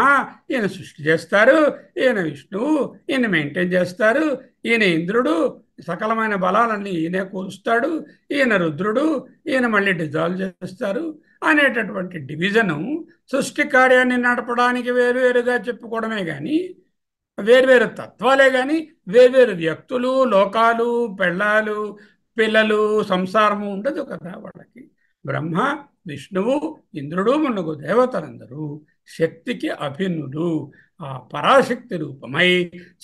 ఈయన సృష్టి చేస్తారు, ఈయన విష్ణువు ఈయన మెయింటైన్ చేస్తారు, ఈయన ఇంద్రుడు సకలమైన బలాలన్నీ ఈయనే కూరుస్తాడు, ఈయన రుద్రుడు ఈయన మళ్ళీ డిజాల్వ్ చేస్తారు అనేటటువంటి డివిజను సృష్టి కార్యాన్ని నడపడానికి వేరువేరుగా చెప్పుకోవడమే కానీ వేర్వేరు తత్వాలే కానీ వేర్వేరు వ్యక్తులు, లోకాలు, పెళ్ళాలు, పిల్లలు, సంసారము ఉండదు కదా వాళ్ళకి. బ్రహ్మ, విష్ణువు, ఇంద్రుడు మున్నగు దేవతలందరూ శక్తికి అభిన్నులు. ఆ పరాశక్తి రూపమై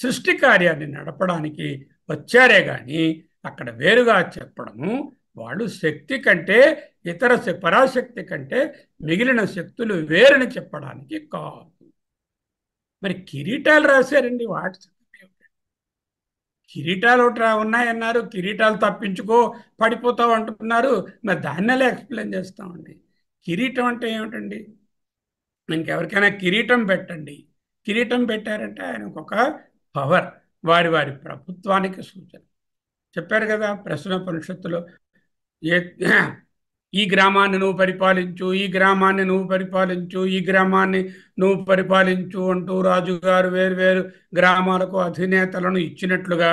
సృష్టి కార్యాన్ని నడపడానికి వచ్చారే గాని అక్కడ వేరుగా చెప్పడము వాళ్ళు శక్తి కంటే ఇతర పరాశక్తి కంటే మిగిలిన శక్తులు వేరని చెప్పడానికి కాదు. మరి కిరీటాలు రాశారండి, వాటి కిరీటాలు ఒకటి ఉన్నాయన్నారు, కిరీటాలు తప్పించుకో పడిపోతావు అంటున్నారు. మరి దాన్ని ఎలా ఎక్స్ప్లెయిన్ చేస్తామండి? కిరీటం అంటే ఏమిటండి? ఇంకెవరికైనా కిరీటం పెట్టండి, కిరీటం పెట్టారంటే ఆయనకు ఒక పవర్, వారి వారి ప్రభుత్వానికి సూచన. చెప్పారు కదా ప్రశ్నోపనిషత్తులో, ఏ ఈ గ్రామాన్ని నువ్వు పరిపాలించు, ఈ గ్రామాన్ని నువ్వు పరిపాలించు, ఈ గ్రామాన్ని నువ్వు పరిపాలించు అంటూ రాజుగారు వేరు వేరు గ్రామాలకు అధినేతలను ఇచ్చినట్లుగా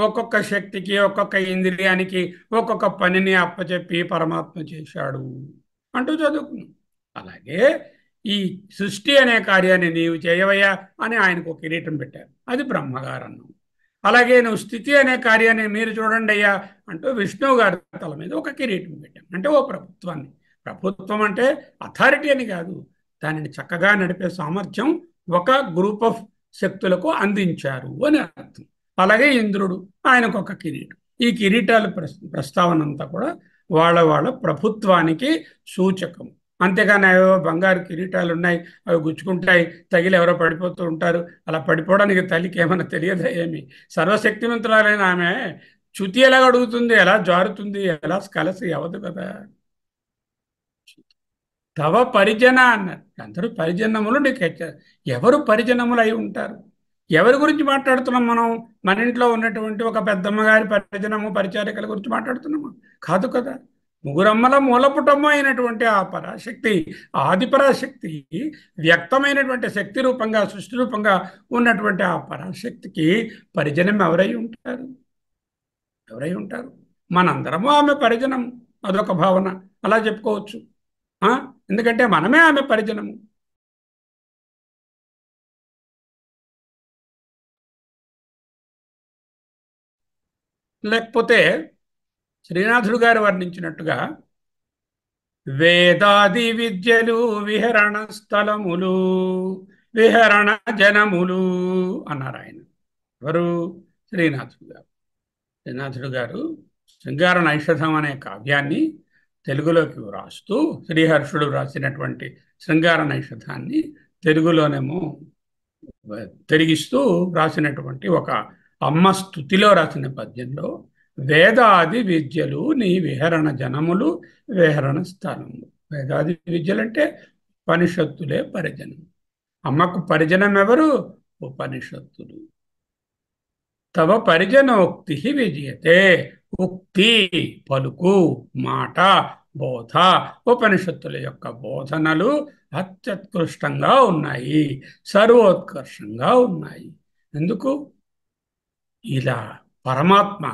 ఒక్కొక్క శక్తికి ఒక్కొక్క ఇంద్రియానికి ఒక్కొక్క పనిని అప్పచెప్పి పరమాత్మ చేశాడు అంటూ చదువుకున్నాం. అలాగే ఈ సృష్టి అనే కార్యాన్ని నీవు చేయవయ్యా అని ఆయనకు ఒక కిరీటం పెట్టారు, అది బ్రహ్మగారు అన్నాం. అలాగే నువ్వు స్థితి అనే కార్యాన్ని మీరు చూడండి అయ్యా అంటూ విష్ణువు గారి తల మీద ఒక కిరీటం పెట్టాం. అంటే ఓ ప్రభుత్వాన్ని, ప్రభుత్వం అంటే అథారిటీ అని కాదు, దానిని చక్కగా నడిపే సామర్థ్యం ఒక గ్రూప్ ఆఫ్ శక్తులకు అందించారు అని అర్థం. అలాగే ఇంద్రుడు, ఆయనకు ఒక కిరీటం. ఈ కిరీటాల ప్రస్తావన అంతా కూడా వాళ్ళ వాళ్ళ ప్రభుత్వానికి సూచకం. అంతేగాని ఏవో బంగారు కిరీటాలు ఉన్నాయి, అవి గుచ్చుకుంటాయి, తగిలి ఎవరో పడిపోతూ ఉంటారు, అలా పడిపోవడానికి తల్లికి ఏమైనా తెలియదా ఏమి? సర్వశక్తివంతురాలైన ఆమె చ్యుతి ఎలా అడుగుతుంది, ఎలా జారుతుంది, ఎలా కలసి అవదు కదా. తవ పరిజన అన్నారు, అందరూ పరిజనములు నీకు ఎవరు పరిజనములు అయి ఉంటారు? ఎవరి గురించి మాట్లాడుతున్నాం మనం? మన ఇంట్లో ఉన్నటువంటి ఒక పెద్దమ్మగారి పరిజనము, పరిచారికల గురించి మాట్లాడుతున్నాము కాదు కదా. ముగురమ్మల మూలపుటమ్మ అయినటువంటి ఆ పరాశక్తి, ఆది పరాశక్తి, వ్యక్తమైనటువంటి శక్తి రూపంగా, సృష్టి రూపంగా ఉన్నటువంటి ఆ పరాశక్తికి పరిజనం ఎవరై ఉంటారు? ఎవరై ఉంటారు? మనందరము ఆమె పరిజనం, అదొక భావన, అలా చెప్పుకోవచ్చు. ఎందుకంటే మనమే ఆమె పరిజనము. లేకపోతే శ్రీనాథుడు గారు వర్ణించినట్టుగా వేదాది విద్యలు విహరణ స్థలములు విహరణ జనములు అన్నారు ఆయన. ఎవరు? శ్రీనాథుడు గారు. శ్రీనాథుడు గారు శృంగార నైషధం అనే కావ్యాన్ని తెలుగులోకి వ్రాస్తూ, శ్రీహర్షుడు రాసినటువంటి శృంగార నైషధాన్ని తెలుగులోనేమో తిరిగిస్తూ రాసినటువంటి ఒక అమ్మ స్థుతిలో రాసిన పద్యంలో వేదాది విద్యలు నీ విహరణ జనములు విహరణ స్థలములు. వేదాది విద్యలంటే ఉపనిషత్తులే పరిజనం. అమ్మకు పరిజనం ఎవరు? ఉపనిషత్తులు. తవ పరిజనోక్తి విజయతే. ఉక్తి పలుకు, మాట, బోధ, ఉపనిషత్తుల యొక్క బోధనలు అత్యుత్కృష్టంగా ఉన్నాయి, సర్వోత్కర్షంగా ఉన్నాయి. ఎందుకు? ఇలా పరమాత్మ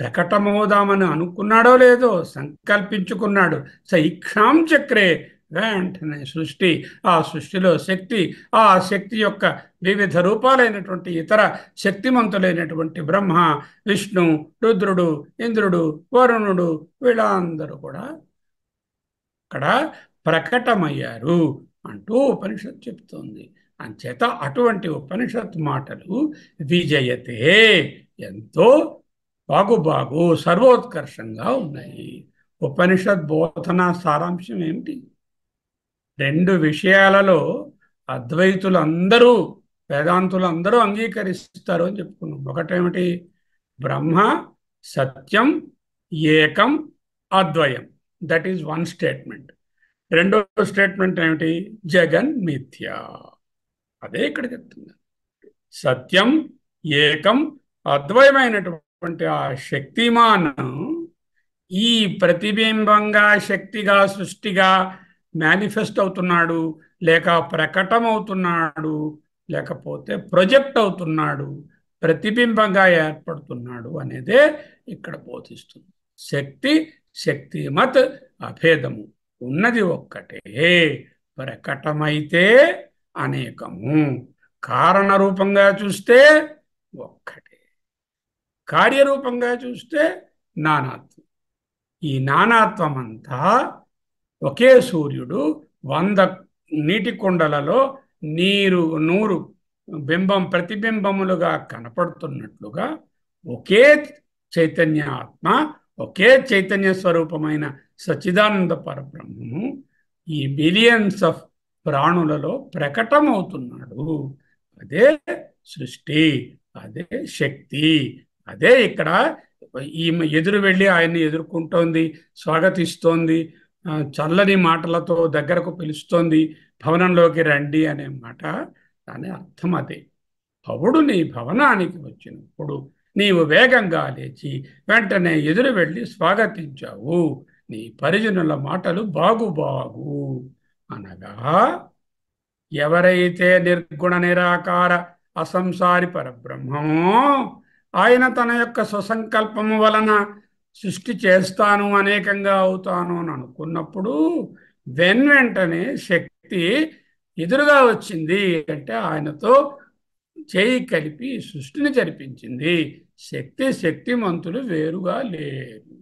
ప్రకటమవుదామని అనుకున్నాడో లేదో, సంకల్పించుకున్నాడు. సైక్షాం చక్రే, వెంటనే సృష్టి, ఆ సృష్టిలో శక్తి, ఆ శక్తి యొక్క వివిధ రూపాలైనటువంటి ఇతర శక్తిమంతులైనటువంటి బ్రహ్మ, విష్ణు, రుద్రుడు, ఇంద్రుడు, వరుణుడు, వీళ్ళందరూ కూడా అక్కడ ప్రకటమయ్యారు అంటూ ఉపనిషత్తు చెప్తోంది. అంచేత అటువంటి ఉపనిషత్ మాటలు విజయతే, ఎంతో బాగు సర్వోత్కర్షంగా ఉన్నాయి. ఉపనిషత్ బోధన సారాంశం ఏమిటి? రెండు విషయాలలో అద్వైతులు అందరూ, వేదాంతులు అందరూ అంగీకరిస్తారు అని చెప్పుకున్నాం. ఒకటేమిటి? బ్రహ్మ సత్యం, ఏకం, అద్వయం. That is one statement. రెండో స్టేట్మెంట్ ఏమిటి? జగన్ మిథ్య. అదే ఇక్కడ చెప్తుంది. సత్యం, ఏకం, అద్వయమైనటువంటి ఆ శక్తిమాన్ ఈ ప్రతిబింబంగా, శక్తిగా, సృష్టిగా మేనిఫెస్ట్ అవుతున్నాడు, లేక ప్రకటమవుతున్నాడు, లేకపోతే ప్రొజెక్ట్ అవుతున్నాడు, ప్రతిబింబంగా ఏర్పడుతున్నాడు అనేదే ఇక్కడ బోధిస్తుంది. శక్తి, శక్తిమత్ అభేదము, ఉన్నది ఒక్కటే. ప్రకటమైతే అనేకము, కారణ రూపంగా చూస్తే ఒక్కటే, కార్యరూపంగా చూస్తే నానాత్వం. ఈ నానాత్వం అంతా ఒకే సూర్యుడు 100 నీటి కుండలలో నూరు బింబం ప్రతిబింబములుగా కనపడుతున్నట్లుగా ఒకే చైతన్య ఆత్మ, ఒకే చైతన్య స్వరూపమైన సచ్చిదానంద పరబ్రహ్మము ఈ మిలియన్స్ ఆఫ్ ప్రాణులలో ప్రకటమవుతున్నాడు. అదే సృష్టి, అదే శక్తి, అదే ఇక్కడ ఈమె ఎదురు వెళ్ళి ఆయన్ని ఎదుర్కొంటోంది, స్వాగతిస్తోంది, చల్లని మాటలతో దగ్గరకు పిలుస్తోంది, భవనంలోకి రండి అనే మాట. దాని అర్థం అదే. భవుడు నీ భవనానికి వచ్చినప్పుడు నీవు వేగంగా లేచి వెంటనే ఎదురు వెళ్ళి స్వాగతించావు. నీ పరిజనుల మాటలు బాగు బాగు అనగా, ఎవరైతే నిర్గుణ నిరాకార అసంసారి పరబ్రహ్మమో ఆయన తన యొక్క స్వసంకల్పము వలన సృష్టి చేస్తాను, అనేకంగా అవుతాను అని అనుకున్నప్పుడు వెంటనే శక్తి ఎదురుగా వచ్చింది. అంటే ఆయనతో చేయి కలిపి సృష్టిని జరిపించింది. శక్తిమంతులు వేరుగా లేరు.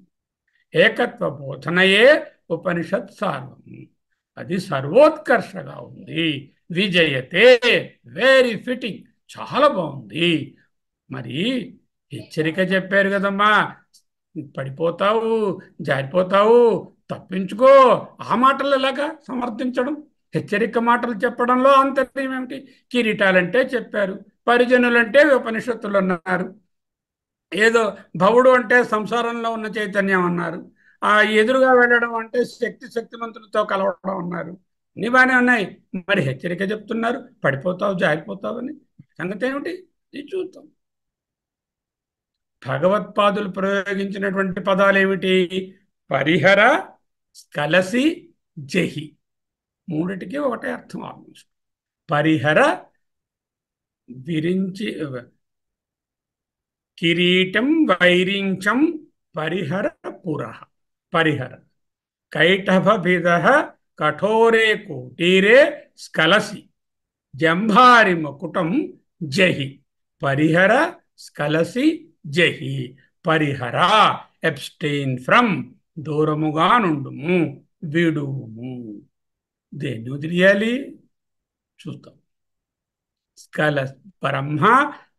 ఏకత్వ బోధనయే ఉపనిషత్ సారం. అది సర్వోత్కర్షగా ఉంది. విజయతే, వెరీ ఫిట్టింగ్, చాలా బాగుంది. మరి హెచ్చరిక చెప్పారు కదమ్మా, పడిపోతావు, జారిపోతావు, తప్పించుకో. ఆ మాటలు ఎలాగా సమర్థించడం? హెచ్చరిక మాటలు చెప్పడంలో అంతర్యం ఏమిటి? కిరీటాలంటే చెప్పారు, పరిజనులంటే ఉపనిషత్తులు అన్నారు, ఏదో భవుడు అంటే సంసారంలో ఉన్న చైతన్యం అన్నారు, ఆ ఎదురుగా వెళ్ళడం అంటే శక్తిమంతులతో కలవడం అన్నారు. అన్ని బాగానే ఉన్నాయి. మరి హెచ్చరిక చెప్తున్నారు, పడిపోతావు, జారిపోతావు అని. సంగతి ఏమిటి? ఇది చూద్దాం. భగవత్పాదులు ప్రయోగించినటువంటి పదాలు ఏమిటి? పరిహర, కలసి, జహి. మూడిటికి ఒకటే అర్థం ఆల్మోస్ట్. పరిహర, విరించి, కిరీటం వైరించం పరిహర పురః. పరిహర కైటభభిద కఠోరే కోటీరే స్కలసి జంభారి మకుటం జహి. పరిహర, స్కలసి, జహి. పరిహర, అబ్స్టెయిన్ ఫ్రమ్, దూరముగా నుండుము, విడుము. దేన్ని వదిలేయాలి చూద్దాం. స్కల బ్రహ్మ,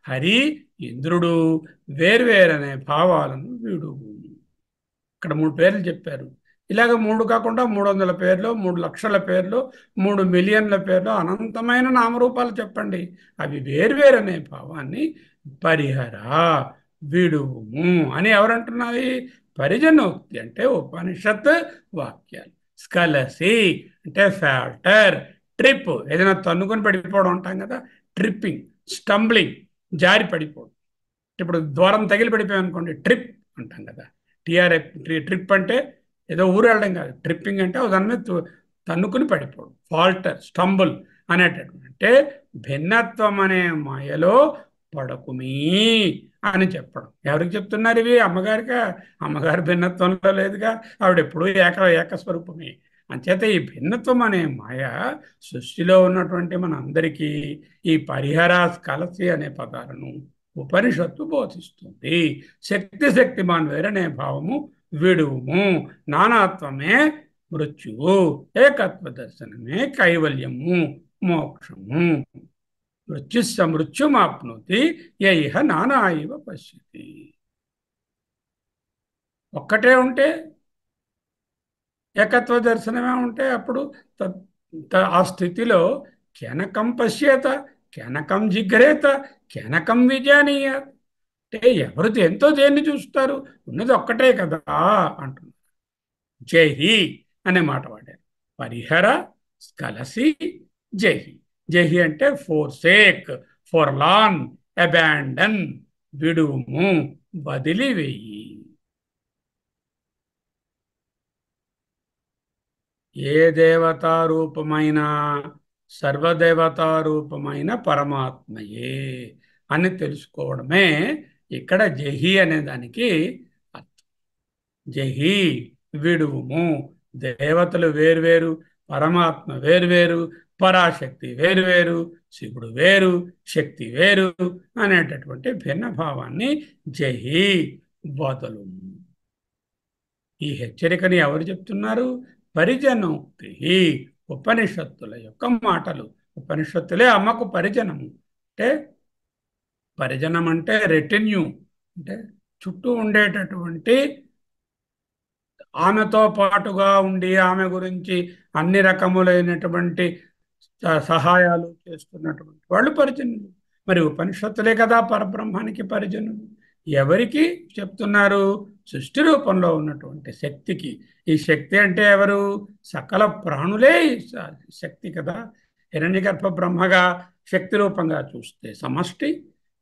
హరి, ఇంద్రుడు వేర్వేరనే భావాలను విడుము. ఇక్కడ 3 పేర్లు చెప్పారు. ఇలాగ 3 కాకుండా 300 పేర్లు, 3 లక్షల పేర్లు, 3 మిలియన్ల పేర్లు, అనంతమైన నామరూపాలు చెప్పండి. అవి వేర్వేరనే భావాన్ని పరిహర, విడుము అని ఎవరంటున్నది? పరిజనోక్తి అంటే ఉపనిషత్ వాక్యాలు. స్కలసి అంటే ఫ్యాల్టర్, ట్రిప్, ఏదైనా తన్నుకొని పడిపోవడం అంటాం కదా, ట్రిప్పింగ్, స్టంబ్లింగ్, జారి పడిపోవడం. ఇప్పుడు ద్వారం తగిలి పడిపోయాం అనుకోండి, ట్రిప్ అంటాం కదా. టిఆర్ఎఫ్, ట్రిప్ అంటే ఏదో ఊరు వెళ్ళడం కాదు. ట్రిప్పింగ్ అంటే దాని మీద తన్నుకుని పడిపోవడం, ఫాల్టర్, స్టంబుల్ అనేటటువంటి. అంటే భిన్నత్వం అనే మాయలో పడకుమీ అని చెప్పడం. ఎవరికి చెప్తున్నారు ఇవి? అమ్మగారిగా. అమ్మగారి భిన్నత్వంలో లేదుగా, ఆవిడ ఎప్పుడూ ఏకస్వరూపమే. అంచేత ఈ భిన్నత్వం అనే మాయ సృష్టిలో ఉన్నటువంటి మన అందరికీ ఈ పరిహర, కలసి అనే పదాలను ఉపనిషత్తు బోధిస్తుంది. శక్తిమాన్ వేరనే భావము విడుము. నానాత్వమే మృత్యువు, ఏకత్వ దర్శనమే కైవల్యము, మోక్షము. మృత్యుస్స మృత్యుమాప్నోతి యైహ నానా ఇవ పశ్యతి. ఒక్కటే ఉంటే, ఏకత్వ దర్శనమే ఉంటే అప్పుడు ఆ స్థితిలో కెనకం పశ్యేత, కెనకం జిఘ్రేత, కెనకం విజానీయాత్. అంటే ఎవరు ఎంతో దేన్ని చూస్తారు? ఉన్నది ఒక్కటే కదా అంటున్నారు. జహి అనే మాట వాడారు. పరిహర, స్కలసి, జహి. జహి అంటే ఫోర్సేక్, ఫోర్లాన్, అబాండన్, విడుము, వదిలివేయి. ఏ దేవతారూపమైన, సర్వదేవతారూపమైన పరమాత్మయే అని తెలుసుకోవడమే ఇక్కడ జహి అనే దానికి అర్థం. జహి, విడువుము. దేవతలు వేర్వేరు, పరమాత్మ వేర్వేరు, పరాశక్తి వేరువేరు, శివుడు వేరు, శక్తి వేరు అనేటటువంటి భిన్న భావాన్ని జహి, వదలు. ఈ హెచ్చరికని ఎవరు చెప్తున్నారు? పరిజనోక్తి, ఉపనిషత్తుల యొక్క మాటలు. ఉపనిషత్తులే అమ్మకు పరిజనము. అంటే పరిజనం అంటే రెటెన్యూ, అంటే చుట్టూ ఉండేటటువంటి ఆమెతో పాటుగా ఉండి ఆమె గురించి అన్ని రకములైనటువంటి సహాయాలు చేస్తున్నటువంటి వాళ్ళు పరిజనులు. మరి ఉపనిషత్తులే కదా పరబ్రహ్మానికి పరిజనులు. ఎవరికి చెప్తున్నారు? సృష్టి రూపంలో ఉన్నటువంటి శక్తికి. ఈ శక్తి అంటే ఎవరు? సకల ప్రాణులే శక్తి కదా. హిరణ్యగర్భ బ్రహ్మగా శక్తి రూపంగా చూస్తే సమష్టి,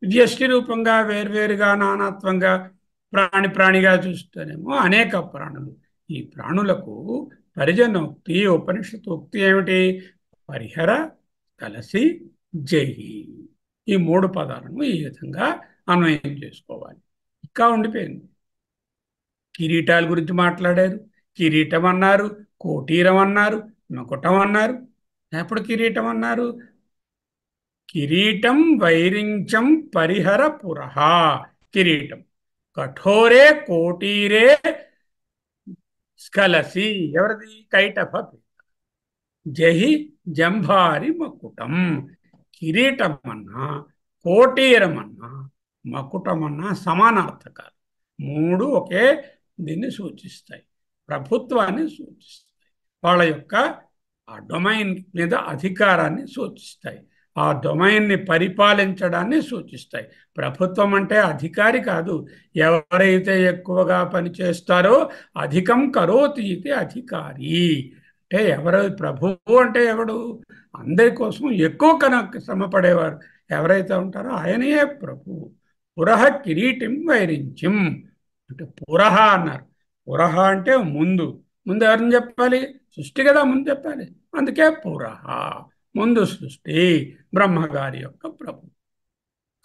వ్యష్టి రూపంగా వేర్వేరుగా నానాత్వంగా ప్రాణిగా చూస్తేనేమో అనేక ప్రాణులు. ఈ ప్రాణులకు పరిజనోక్తి, ఉపనిషత్తోక్తి ఏమిటి? పరిహర, కలసి, జయి. ఈ మూడు పదాలను ఈ విధంగా అన్వయం చేసుకోవాలి. ఇంకా ఉండిపోయింది. కిరీటాల గురించి మాట్లాడారు. కిరీటం అన్నారు, కోటీరం అన్నారు, మకుటం అన్నారు. ఎప్పుడు కిరీటం అన్నారు? కిరీటం వైరించం పరిహర పురః. కిరీటం కఠోరే కోటీరే స్కలసి. ఎవరిది? కైటభ. జహి జంభారి మకుటం. కిరీటం అన్నా, కోటీరం అన్నా, మకుటం అన్నా సమానార్థకాలు. మూడు ఒకే దీన్ని సూచిస్తాయి, ప్రభుత్వాన్ని సూచిస్తాయి, వాళ్ళ యొక్క ఆ డొమైన్ మీద అధికారాన్ని సూచిస్తాయి, ఆ డొమైన్ని పరిపాలించడాన్ని సూచిస్తాయి. ప్రభుత్వం అంటే అధికారి కాదు. ఎవరైతే ఎక్కువగా పనిచేస్తారో అధికం కరోతి ఇది అధికారి. అంటే ఎవరు ప్రభువు అంటే ఎవడు? అందరి కోసం ఎక్కువ శ్రమపడేవారు ఎవరైతే ఉంటారో ఆయనయే ప్రభువు. పురః కిరీటిం వైరించిం అంటే పురః అన్నారు. పురః అంటే ముందు. ముందు ఎవరిని చెప్పాలి? సృష్టి కదా ముందు చెప్పాలి. అందుకే పురః, ముందు సృష్టి, బ్రహ్మగారి యొక్క ప్రభు.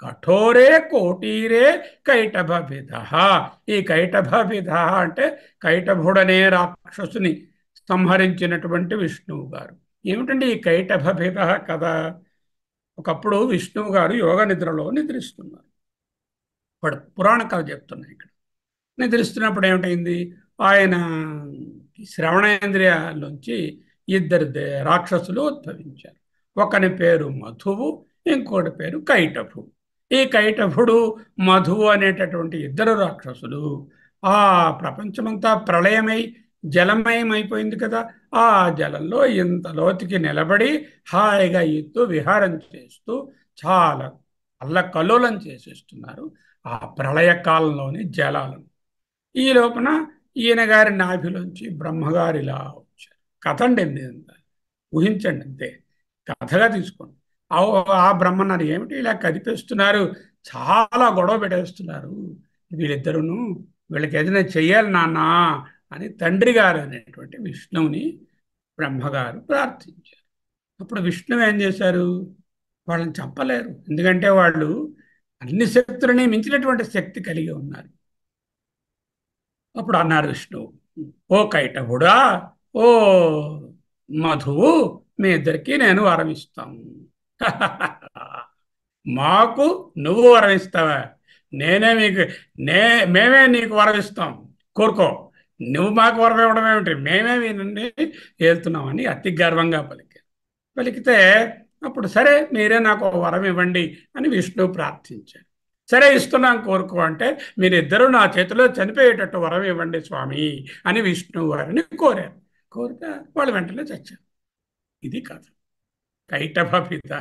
కఠోరే కోటీరే కైటభవిధ. ఈ కైటభవిధ అంటే కైటభుడనే రాక్షసుని సంహరించినటువంటి విష్ణువు గారు. ఏమిటండి ఈ కైటభవిధ కదా? ఒకప్పుడు విష్ణువు గారు యోగ నిద్రలో నిద్రిస్తున్నారు. పురాణ కథ చెప్తున్నాయి ఇక్కడ. నిద్రిస్తున్నప్పుడు ఏమిటైంది? ఆయన శ్రవణేంద్రియాల్లోంచి ఇద్దరు రాక్షసులు ఉద్భవించారు. ఒకని పేరు మధువు, ఇంకోటి పేరు కైటభుడు. ఈ కైటభుడు, మధువు అనేటటువంటి ఇద్దరు రాక్షసులు ఆ ప్రపంచమంతా ప్రళయమై జలమయం అయిపోయింది కదా. ఆ జలంలో ఇంత లోతుకి నిలబడి హాయిగా ఈతూ విహారం చేస్తూ చాలా అల్లకల్లోలం చేసేస్తున్నారు ఆ ప్రళయకాలంలోని జలాలను. ఈ లోపల ఈయన గారి నాభిలోంచి బ్రహ్మగారు ఇలా వచ్చారు. కథ అండి, ఊహించండి, అంతే కథగా తీసుకోండి. ఆ బ్రహ్మన్నారు ఏమిటి ఇలా కదిపేస్తున్నారు, చాలా గొడవ పెట్టేస్తున్నారు వీళ్ళిద్దరును, వీళ్ళకి ఏదైనా చెయ్యాలి నాన్న అని తండ్రి గారు అనేటువంటి విష్ణువుని బ్రహ్మగారు ప్రార్థించారు. అప్పుడు విష్ణువు ఏం చేశారు? వాళ్ళని చంపలేరు, ఎందుకంటే వాళ్ళు అన్ని శక్తులని మించినటువంటి శక్తి కలిగి ఉన్నారు. అప్పుడు అన్నారు విష్ణువు, ఓ కైటభుడా, ఓ మధువు, మీ ఇద్దరికి నేను వరం ఇస్తాను. మాకు నువ్వు వరం ఇస్తావా? నేనే మీకు మేమే నీకు వరం ఇస్తాం, కోరుకో. నువ్వు మాకు వరం ఇవ్వడం ఏమిటి? మేమే మీ నుండి వెళ్తున్నామని అతి గర్వంగా పలికితే అప్పుడు సరే మీరే నాకు వరం ఇవ్వండి అని విష్ణువు ప్రార్థించాడు. సరే ఇస్తున్నాం, కోరుకో అంటే మీరిద్దరూ నా చేతిలో చనిపోయేటట్టు వరం ఇవ్వండి స్వామి అని విష్ణువు వారిని కోరారు. కోరితే వాళ్ళు వెంటనే చచ్చారు. ఇది కథ. కైటభిత.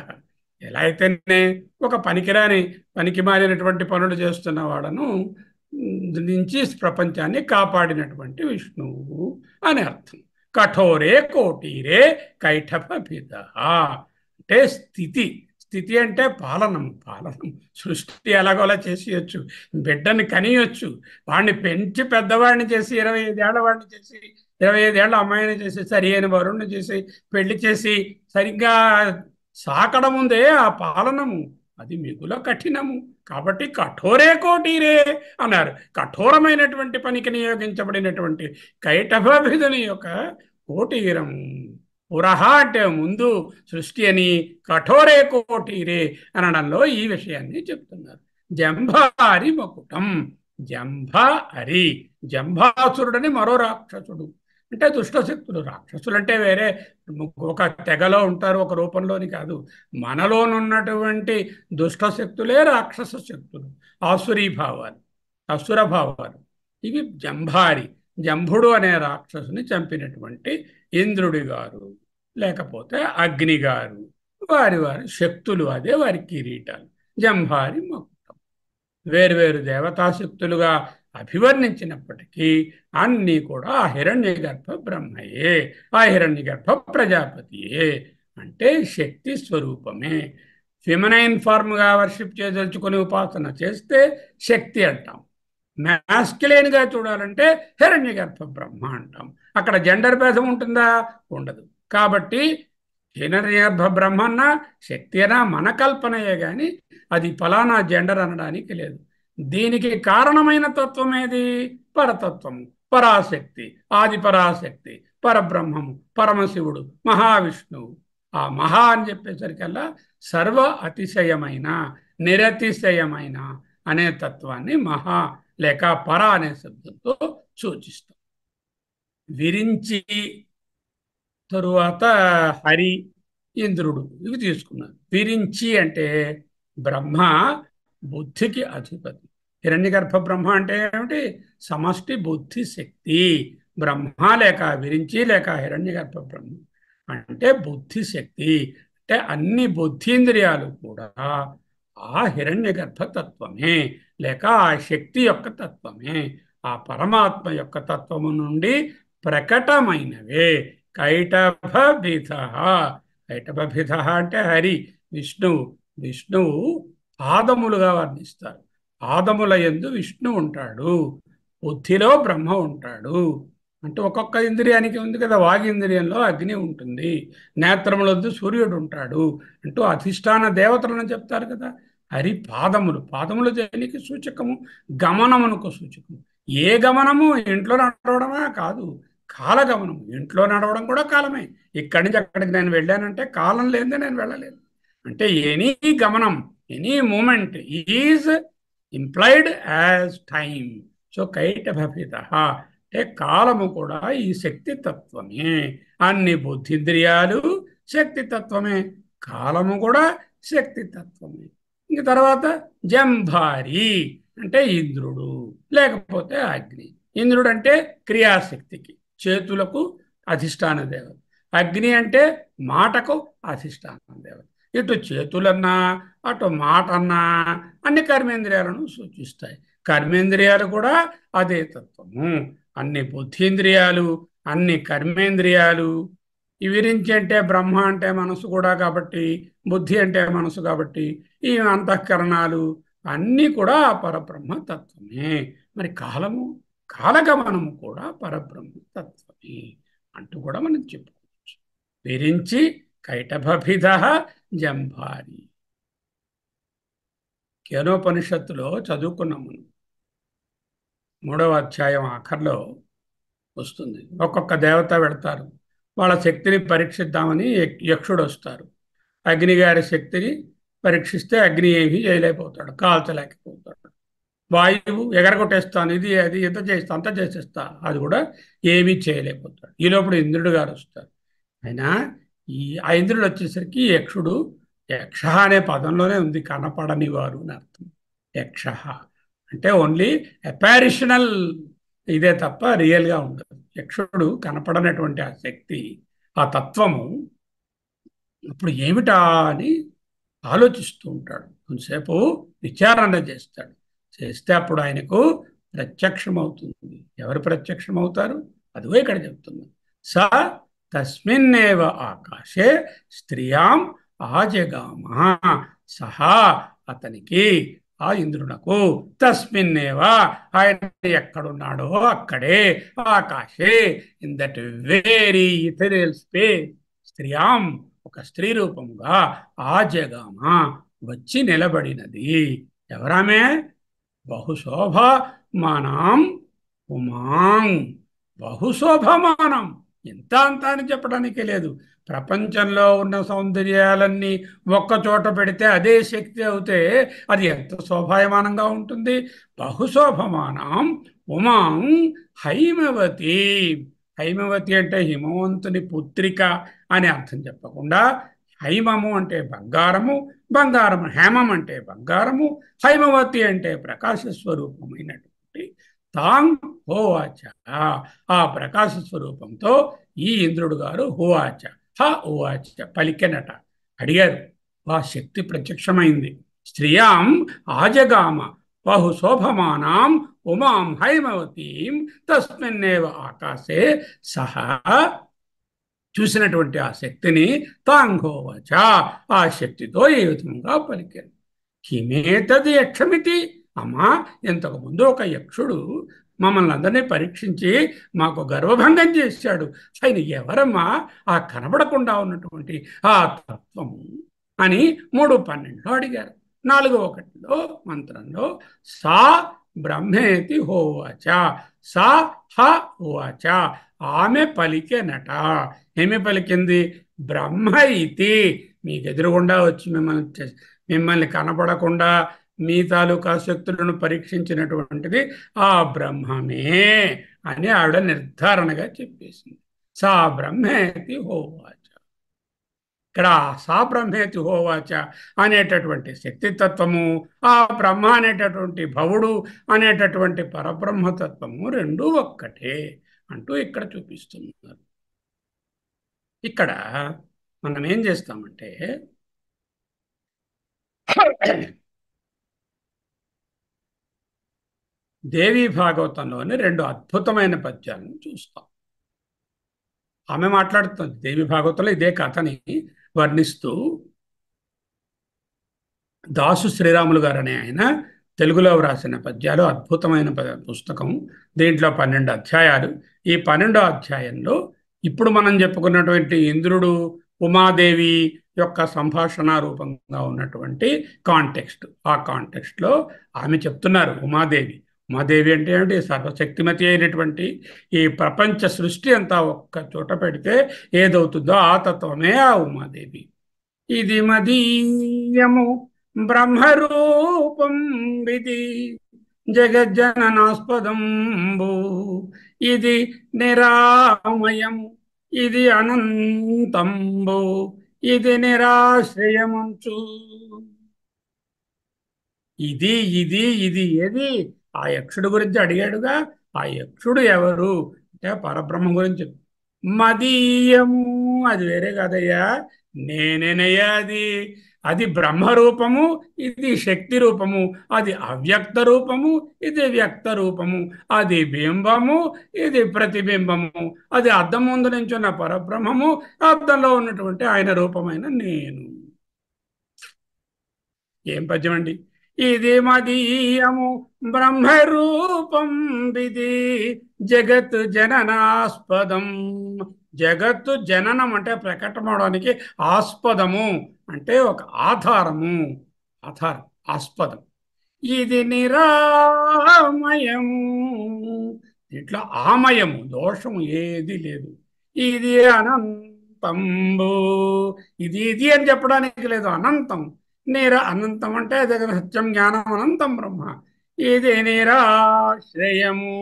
ఎలా అయితేనే ఒక పనికి మారినటువంటి పనులు చేస్తున్న వాళ్ళను నుంచి ప్రపంచాన్ని కాపాడినటువంటి విష్ణువు అని అర్థం. కఠోరే కోటీరే కైటభిత అంటే స్థితి అంటే పాలనం. సృష్టి ఎలాగోలా చేసేయచ్చు, బిడ్డని కనియొచ్చు, వాడిని పెంచి పెద్దవాడిని చేసి 25 ఏళ్ల వాడిని చేసి 25 ఏళ్ల అమ్మాయిని చేసి సరి అయిన వరుణ్ణి చేసి పెళ్లి చేసి సరిగ్గా సాకడం ఉందే ఆ పాలనము, అది మిగుల కఠినము. కాబట్టి కఠోరే కోటీరే అన్నారు. కఠోరమైనటువంటి పనికి నియోగించబడినటువంటి కైటభిధుని యొక్క కోటీరం. పురః అంటే ముందు సృష్టి అని, కఠోరే కోటీరే అనడంలో ఈ విషయాన్ని చెప్తున్నారు. జంభారి మకుటం. జంభాసురుడని మరో రాక్షసుడు. అంటే దుష్టశక్తులు. రాక్షసులు అంటే వేరే ఒక తెగలో ఉంటారు, ఒక రూపంలోని కాదు. మనలోనున్నటువంటి దుష్టశక్తులే రాక్షస శక్తులు, ఆసురీ భావాలు. అసుర భావాలు. ఇవి జంభారి, జంభుడు అనే రాక్షసుని చంపినటువంటి ఇంద్రుడి గారు, లేకపోతే అగ్ని గారు, వారి వారి శక్తులు, అదే వారి కిరీటాలు. జంభారి మొత్తం వేరువేరు దేవతాశక్తులుగా అభివర్ణించినప్పటికీ అన్నీ కూడా ఆ హిరణ్యగర్భ బ్రహ్మయే, ఆ హిరణ్యగర్భ ప్రజాపతియే. అంటే శక్తి స్వరూపమే. ఫెమినైన్ ఫార్మ్గా వర్షిప్ చేయదలుచుకొని ఉపాసన చేస్తే శక్తి అంటాం. మ్యాస్కులైన్గా చూడాలంటే హిరణ్యగర్భ బ్రహ్మ అంటాం. అక్కడ జెండర్ భేదం ఉంటుందా? ఉండదు. కాబట్టి హిరణ్యగర్భ బ్రహ్మన్న శక్తి అయినా మన కల్పనయే కానీ అది ఫలానా జెండర్ అనడానికి లేదు. దీనికి కారణమైన తత్వం ఏది? పరతత్వము, పరాశక్తి, ఆది పరాశక్తి, పరబ్రహ్మము, పరమశివుడు, మహావిష్ణువు. ఆ మహా అని చెప్పేసరికల్లా సర్వ అతిశయమైన, నిరతిశయమైన అనే తత్వాన్ని మహా లేక పర అనే శబ్దంతో సూచిస్తాం. విరించి తరువాత హరి, ఇంద్రుడు, ఇవి తీసుకున్నారు. విరించి అంటే బ్రహ్మ బుద్ధికి అధిపతి. హిరణ్యగర్భ బ్రహ్మ అంటే ఏమిటి? సమష్టి బుద్ధి శక్తి బ్రహ్మ, లేక విరించి లేక హిరణ్యగర్భ బ్రహ్మ అంటే బుద్ధి శక్తి. అంటే అన్ని బుద్ధీంద్రియాలు కూడా ఆ హిరణ్యగర్భ తత్వమే, లేక ఆ శక్తి యొక్క తత్వమే, ఆ పరమాత్మ యొక్క తత్వము నుండి ప్రకటమైనవే. కైటభభిధ. కైటభభిధ అంటే హరి, విష్ణువు. విష్ణువు పాదములుగా వర్ణిస్తారు. పాదముల యందు విష్ణు ఉంటాడు, బుద్ధిలో బ్రహ్మ ఉంటాడు. అంటే ఒక్కొక్క ఇంద్రియానికి ఉంది కదా. వాగింద్రియంలో అగ్ని ఉంటుంది, నేత్రములందు సూర్యుడు ఉంటాడు అంటూ అధిష్టాన దేవతలను చెప్తారు కదా. హరి పాదములు. పాదములు దేనికి సూచకము? గమనమునకు సూచకము. ఏ గమనము? ఇంట్లో నడవడమా? కాదు, కాలగమనం. ఇంట్లో నడవడం కూడా కాలమే. ఇక్కడి నుంచి అక్కడికి నేను వెళ్ళానంటే కాలం లేదే నేను వెళ్ళలేను. అంటే ఎనీ గమనం, any movement is implied as time. So కైటభిత అంటే కాలము కూడా ఈ శక్తి తత్వమే. అన్ని బుద్ధింద్రియాలు శక్తి తత్వమే, కాలము కూడా శక్తి తత్వమే. ఇంక తర్వాత జంభారి అంటే ఇంద్రుడు, లేకపోతే అగ్ని. ఇంద్రుడు అంటే క్రియాశక్తికి, చేతులకు అధిష్టాన దేవత. అగ్ని అంటే మాటకు అధిష్టాన దేవత. ఇటు చేతులన్నా అటు మాట అన్నా అన్ని కర్మేంద్రియాలను సూచిస్తాయి. కర్మేంద్రియాలు కూడా అదే తత్వము. అన్ని బుద్ధీంద్రియాలు, అన్ని కర్మేంద్రియాలు. ఈ విరించి అంటే బ్రహ్మ అంటే మనసు కూడా కాబట్టి, బుద్ధి అంటే మనసు కాబట్టి, ఈ అంతఃకరణాలు అన్నీ కూడా పరబ్రహ్మ తత్వమే. మరి కాలము, కాలగమనము కూడా పరబ్రహ్మ తత్వమే అంటూ కూడా మనం చెప్పుకోవచ్చు. విరించి కైటభిధ జంభారి. కేనోపనిషత్తులో చదువుకున్నాము. 3వ అధ్యాయం ఆఖర్లో వస్తుంది. ఒక్కొక్క దేవత పెడతారు, వాళ్ళ శక్తిని పరీక్షిద్దామని యక్షుడు వస్తారు. అగ్నిగారి శక్తిని పరీక్షిస్తే అగ్ని ఏమీ చేయలేకపోతాడు, కాల్చలేకపోతాడు. వాయువు ఎగరగొట్టేస్తాను, ఇది అది ఎంత చేస్తా అంత చేసేస్తా, అది కూడా ఏమీ చేయలేకపోతాడు. ఈ లోపల ఇంద్రుడు గారు వస్తారు. అయినా ఆ ఇంద్రుడు వచ్చేసరికి యక్షుడు, యక్ష అనే పదంలోనే ఉంది కనపడని వారు అని అర్థం. యక్ష అంటే ఓన్లీ అపారిషనల్ ఇదే తప్ప రియల్గా ఉండదు. యక్షుడు కనపడనటువంటి ఆ శక్తి, ఆ తత్వము ఇప్పుడు ఏమిటా అని ఆలోచిస్తూ ఉంటాడు. కొంతసేపు విచారణ చేస్తాడు. చేస్తే అప్పుడు ఆయనకు ప్రత్యక్షమవుతుంది. ఎవరు ప్రత్యక్షమవుతారు? అదిగో ఇక్కడ చెప్తుంది. స తస్మిన్నేవ ఆకాశే స్త్రియాం ఆజగామ. సహా అతనికి, ఆ ఇంద్రునకు, తస్మిన్నేవ ఆయన ఎక్కడున్నాడో అక్కడే, ఆకాశే ఇన్ దట్ వెరీ ఇథెరియల్ స్పేస్, స్త్రియాం ఒక స్త్రీ రూపముగా ఆజగామ వచ్చి నిలబడినది. ఎవరామే? బహుశోభమానం ఉమాం. బహుశోభమానం, ఇంత అంత అని చెప్పడానికి లేదు. ప్రపంచంలో ఉన్న సౌందర్యాలన్నీ ఒక్కచోట పెడితే అదే శక్తి అవుతే అది ఎంత శోభాయమానంగా ఉంటుంది. బహుశోభమానం ఉమాం హైమవతి. హైమవతి అంటే హిమవంతుని పుత్రిక అని అర్థం చెప్పకుండా, హైమము అంటే బంగారము, బంగారము, హేమం అంటే బంగారము, హైమవతి అంటే ప్రకాశ స్వరూపమైనటువంటి కాబట్టి తాంగ్ హోవాచ, ఆ ప్రకాశ స్వరూపంతో ఈ ఇంద్రుడు గారు హోవాచ, హ ఉవాచ పలికెనట, అడిగారు. ఆ శక్తి ప్రత్యక్షమైంది. స్త్రియాం ఆజగామ బహు శోభమానాం ఉమాం హైమవతీం తస్మిన్నేవ ఆకాశే సహా, చూసినటువంటి ఆ శక్తిని తాంగోవచ, ఆ శక్తితో ఈ విధంగా పలికారు. కిమేతది యక్షమితి, అమ్మా ఇంతకు ముందు ఒక యక్షుడు మమ్మల్ని అందరినీ పరీక్షించి మాకు గర్వభంగం చేశాడు. ఆయన ఎవరమ్మా ఆ కనబడకుండా ఉన్నటువంటి ఆ తత్వము అని 3:12 అడిగారు. 4:1 మంత్రంలో సా బ్రహ్మేతి హోవాచ, సా హ ఉవాచ, ఆమె పలికెనట. ఏమి పలికింది? బ్రహ్మ ఇతి, మీకు ఎదురుగుండా వచ్చి మిమ్మల్ని కనపడకుండా మీ తాలూకా శక్తులను పరీక్షించినటువంటిది ఆ బ్రహ్మమే అని ఆవిడ నిర్ధారణగా చెప్పేసింది. సా బ్రహ్మేతి హోవాచ. ఇక్కడ సా బ్రహ్మేతి హోవాచ అనేటటువంటి శక్తితత్వము, ఆ బ్రహ్మ అనేటటువంటి భవుడు అనేటటువంటి పరబ్రహ్మతత్వము రెండూ ఒక్కటే అంటూ ఇక్కడ చూపిస్తున్నారు. ఇక్కడ మనం ఏం చేస్తామంటే దేవీ భాగవతంలోని 2 అద్భుతమైన పద్యాలను చూస్తాం. ఆమె మాట్లాడుతుంది దేవి భాగవతంలో ఇదే కథని వర్ణిస్తూ. దాసు శ్రీరాములు గారు అనే ఆయన తెలుగులో వ్రాసిన పద్యాలు అద్భుతమైన పుస్తకం. దీంట్లో 12 అధ్యాయాలు. ఈ 12వ అధ్యాయంలో ఇప్పుడు మనం చెప్పుకున్నటువంటి ఇంద్రుడు ఉమాదేవి యొక్క సంభాషణ రూపంగా ఉన్నటువంటి కాంటెక్స్ట్, ఆ కాంటెక్స్ట్లో ఆమె చెప్తున్నారు. ఉమాదేవి అంటే ఏమిటి? సర్వశక్తిమతి అయినటువంటి ఈ ప్రపంచ సృష్టి అంతా ఒక్క చోట పెడితే ఏదవుతుందో ఆ తత్వమే ఆ ఉమాదేవి. ఇది మదీయము బ్రహ్మరూపం విధి జగజ్జననాస్పదంబు, ఇది నిరామయం, ఇది అనంతంబు, ఇది నిరాశ్రయమంచు. ఇది ఇది ఇది ఏది? ఆ యక్షుడు గురించి అడిగాడుగా. ఆ యక్షుడు ఎవరు అంటే పరబ్రహ్మ గురించి. మదీయము, అది వేరే కాదయ్యా, నేనేనయ్యా అది. అది బ్రహ్మరూపము, ఇది శక్తి రూపము. అది అవ్యక్త రూపము, ఇది వ్యక్త రూపము. అది బింబము, ఇది ప్రతిబింబము. అది అద్దం ముందు నుంచున్న పరబ్రహ్మము, అద్దంలో ఉన్నటువంటి ఆయన రూపమైన నేను. ఏం పద్యం అండి! ఇది మదీయము బ్రహ్మరూపం విధి జగత్ జననాస్పదం. జగత్తు జననం అంటే ప్రకటమవడానికి ఆస్పదము అంటే ఒక ఆధారము, ఆధారం ఆస్పదం. ఇది నిరామయము, ఇట్లా ఆమయము, దోషము ఏది లేదు. ఇది అనంతంబు, ఇది ఇది అని చెప్పడానికి లేదు, అనంతం. అనంతం అంటే సత్యం జ్ఞానం అనంతం బ్రహ్మ. ఇది నిరాశ్రయము,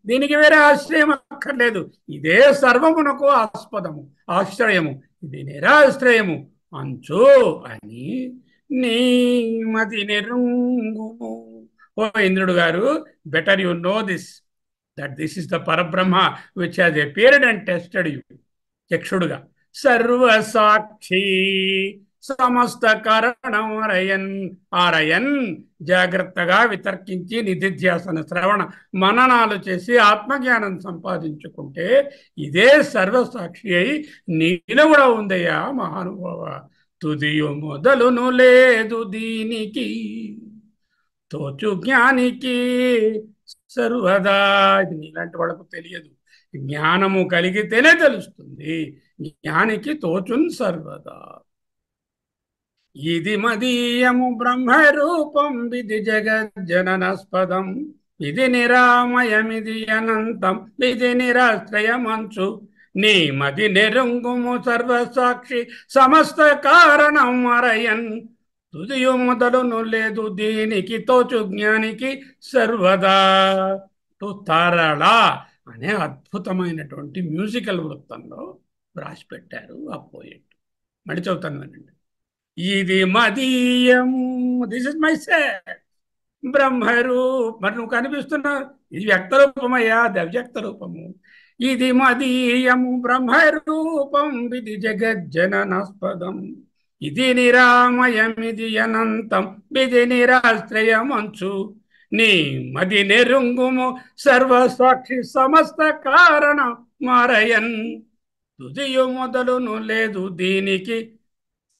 దీనికి వేరే ఆశ్రయం అక్కర్లేదు. ఇదే సర్వమునకు ఆస్పదము, ఆశ్రయము. ఇది నిరాశ్రయము అంచు అని నీమతి నిరుంగుము. ఓ ఇంద్రుడు గారు, better you know this, that this is the పరబ్రహ్మ which has appeared and tested you. యక్షుడుగా సర్వసాక్షి సమస్త కారణం ఆరయన్ జాగ్రత్తగా వితర్కించి నిధిధ్యాసన శ్రవణ మననాలు చేసి ఆత్మజ్ఞానం సంపాదించుకుంటే ఇదే సర్వసాక్షి అయి నీలో కూడా ఉందయ్యా మహానుభావ. తుదియు మొదలును లేదు దీనికి, తోచు జ్ఞానికి సర్వదా. ఇది నీలాంటి వాళ్ళకు తెలియదు. జ్ఞానము కలిగితేనే తెలుస్తుంది. జ్ఞానికి తోచున్ సర్వదా. ఇది మదీయము బ్రహ్మరూపం విధి జగజ్జననాస్పదం, ఇది నిరామయమిది అనంతం, ఇది నిరాశ్రయమంచు. నీ మది నెరుంగుము సర్వసాక్షి సమస్త కారణం అరయన్, తుదియు మొదలును లేదు దీనికి తోచు జ్ఞానికి సర్వదా. తరళ అనే అద్భుతమైనటువంటి మ్యూజికల్ వృత్తంలో రాసి పెట్టారు ఆ పోయిట్. మళ్ళీ చదువుతాను వినండి. ఇది మదీయము, దిస్ ఇస్ మై సెల్ఫ్. బ్రహ్మరూప, మరి నువ్వు కనిపిస్తున్నావు, ఇది వ్యక్త రూపమయ్యా, అది అవ్యక్త రూపము. ఇది మదీయము బ్రహ్మరూపం విధి జగజ్జననాస్పదం. ఇది నిరామయమిది అనంతం విధి నిరాశ్రయమంచు. నీ మది నెరుంగుము సర్వసాక్షి సమస్త కారణ మారయన్. తుదియు మొదలును లేదు దీనికి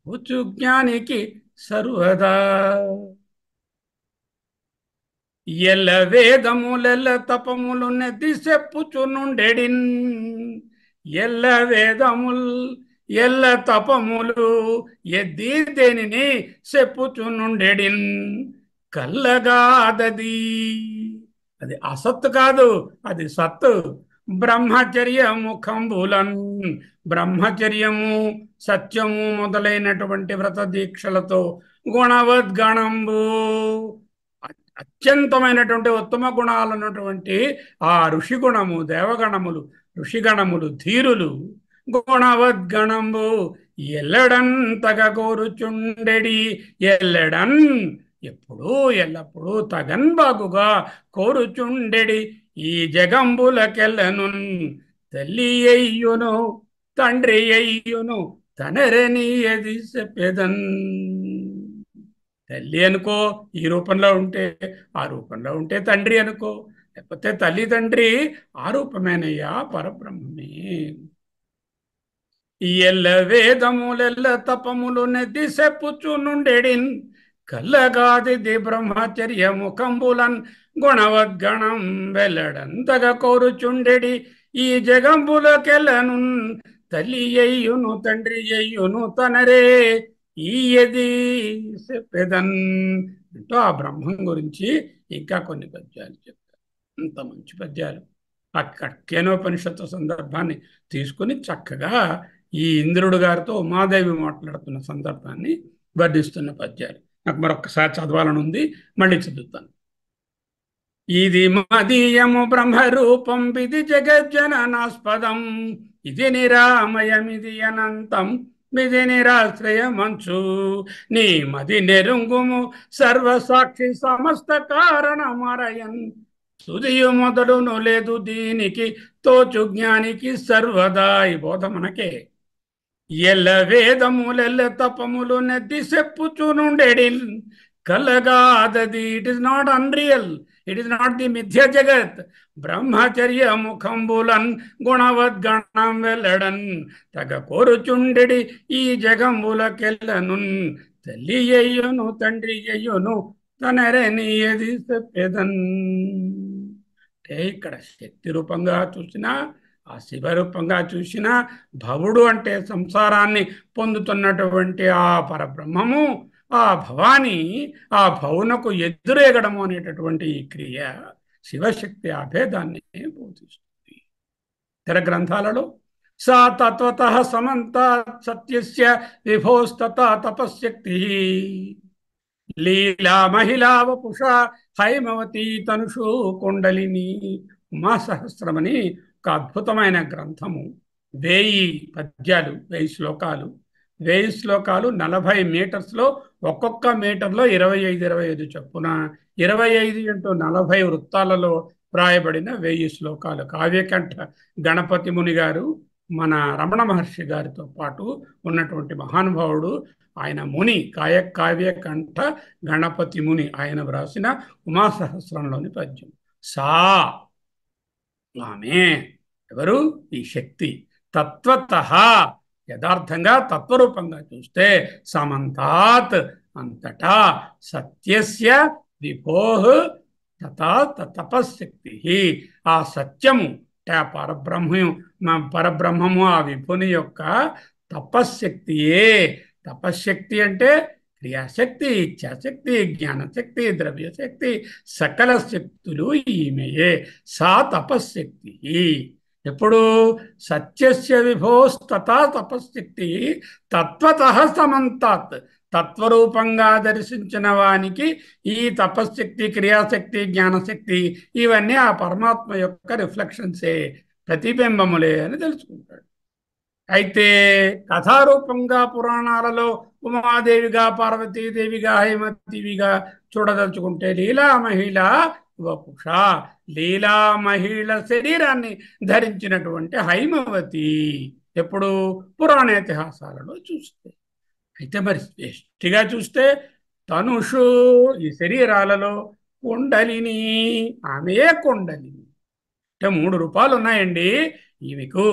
ఉచు జ్ఞానికి సర్వదా. ఎల్ల వేదములెల్ల తపములు నెద్ది చెప్పుచునుండెడిన్. ఎల్ల వేదముల్ ఎల్ల తపములు ఎద్ది దేనిని చెప్పుచునుండెడిన్. కల్లగాదది, అది అసత్తు కాదు, అది సత్తు. బ్రహ్మచర్య ముఖంబులన్, బ్రహ్మచర్యము సత్యము మొదలైనటువంటి వ్రత దీక్షలతో గుణవద్గణంబు, అత్యంతమైనటువంటి ఉత్తమ గుణాలు ఉన్నటువంటి ఆ ఋషిగుణము, దేవగణములు, ఋషిగణములు, ధీరులు గుణవద్గణంబు ఎల్లడంతగ కోరుచుండెడి. ఎల్లడన్, ఎప్పుడూ ఎల్లప్పుడూ తగన్ బాగుగా కోరుచుండెడి. ఈ జగంబులకెల్లను తల్లి అయ్యును తండ్రి అయ్యును తనరని ఎది చెప్పేదన్. తల్లి అనుకో ఈ రూపంలో ఉంటే, ఆ రూపంలో ఉంటే తండ్రి అనుకో, లేకపోతే తల్లి తండ్రి ఆ రూపమేనయ్యా, పరబ్రహ్మమే. ఎల్ల వేదములెల్ల తపములు నెద్ది చెప్పుచునుండెడిన్. కల్లగాది బ్రహ్మచర్య ముఖంబులన్ గుణవద్గణం వెల్లడంతగా కోరుచుండెడి. ఈ జగంబులకెల్లను తల్లి అయ్యును తండ్రి అయ్యును తనరే ఈయది చెప్పేదన్. అంటూ ఆ బ్రహ్మం గురించి ఇంకా కొన్ని పద్యాలు చెప్తారు. అంత మంచి పద్యాలు. ఆ కేనోపనిషత్తు సందర్భాన్ని తీసుకుని చక్కగా ఈ ఇంద్రుడు గారితో ఉమాదేవి మాట్లాడుతున్న సందర్భాన్ని వర్ణిస్తున్న పద్యాలు. నాకు మరొకసారి చదవాలని ఉంది, మళ్ళీ చదువుతాను. ఇది మదీయము బ్రహ్మరూపం విధి జగజ్జననాస్పదం. ఇది నిరామయమిది అనంతం విధి నిరాశ్రయమంచు. నీ మది నెరుంగుము సర్వసాక్షి సమస్త కారణ మరయన్. తుదియు మొదలును లేదు దీనికి తోచు జ్ఞానికి సర్వదా. ఈ బోధ మనకే. ఎల్ల వేదములెల్ల తపములు నెద్ది చెప్పుచునుండెడిన్. కలగాదది, it is not unreal, it is not the మిథ్య జగత్. బ్రహ్మచర్య ముఖంబులన్ గుణవద్గణం వెల్లడన్ తగ కోరుచుండెడి. ఈ జగంబులకెల్లను తల్లి అయ్యును తండ్రి అయ్యును తనరని ఎది చెప్పేదన్. అంటే ఇక్కడ శక్తి రూపంగా చూసినా, ఆ శివరూపంగా చూసిన, భవుడు అంటే సంసారాన్ని పొందుతున్నటువంటి ఆ పరబ్రహ్మము, ఆ భవాని, ఆ భవునకు ఎదురేగడము అనేటటువంటి ఈ క్రియ శివశక్తి అభేదాన్ని బోధిస్తుంది. ఇతర గ్రంథాలలో సా తత్వత సమంత సత్యస్య విభోస్తత తపశ్శక్తి లీలా మహిళా వపుష హైమవతి తనుషు కుండలిని. ఉమాసహస్రమని ఒక అద్భుతమైన గ్రంథము. 1000 పద్యాలు, 1000 శ్లోకాలు. 1000 శ్లోకాలు 40 మీటర్స్లో, ఒక్కొక్క మీటర్లో 25 చొప్పున 25 × 40 వృత్తాలలో వ్రాయబడిన 1000 శ్లోకాలు. కావ్యకంఠ గణపతి ముని గారు మన రమణ మహర్షి గారితో పాటు ఉన్నటువంటి మహానుభావుడు. ఆయన ముని, కావ్యకంఠ గణపతి ముని, ఆయన వ్రాసిన ఉమాసహస్రంలోని పద్యం. సా, ఆమె ఎవరు? ఈ శక్తి. తత్వత, యథార్థంగా తత్వరూపంగా చూస్తే సమంతాత్, అంతటా, సత్యస్య విభోః తథా తపశ్శక్తి, ఆ సత్యము పరబ్రహ్మము ఆ విభుని యొక్క తపశ్శక్తియే. తపశ్శక్తి అంటే క్రియాశక్తి, ఇచ్ఛాశక్తి, జ్ఞానశక్తి, ద్రవ్యశక్తి, సకల శక్తులు ఈమెయే. సా తపశ్శక్తి. ఎప్పుడు? సత్యస్య విభోస్తథా తపశ్శక్తి తత్వత సమంతాత్, తత్వరూపంగా దర్శించిన వానికి ఈ తపశ్శక్తి, క్రియాశక్తి, జ్ఞానశక్తి ఇవన్నీ ఆ పరమాత్మ యొక్క రిఫ్లెక్షన్సే, ప్రతిబింబములే అని తెలుసుకుంటాడు. అయితే కథారూపంగా పురాణాలలో ఉమాదేవిగా, పార్వతీదేవిగా, హైమతివిగా చూడదలుచుకుంటే లీలా మహిళ వపుష, లీలా మహిళ శరీరాన్ని ధరించినటువంటి హైమవతి ఎప్పుడు పురాణ ఇతిహాసాలలో చూస్తే. అయితే మరి ఎష్టిగా చూస్తే ధనుషు ఈ శరీరాలలో కుండలిని, ఆమె కుండలిని. అంటే మూడు రూపాలు ఉన్నాయండి ఈమెకు.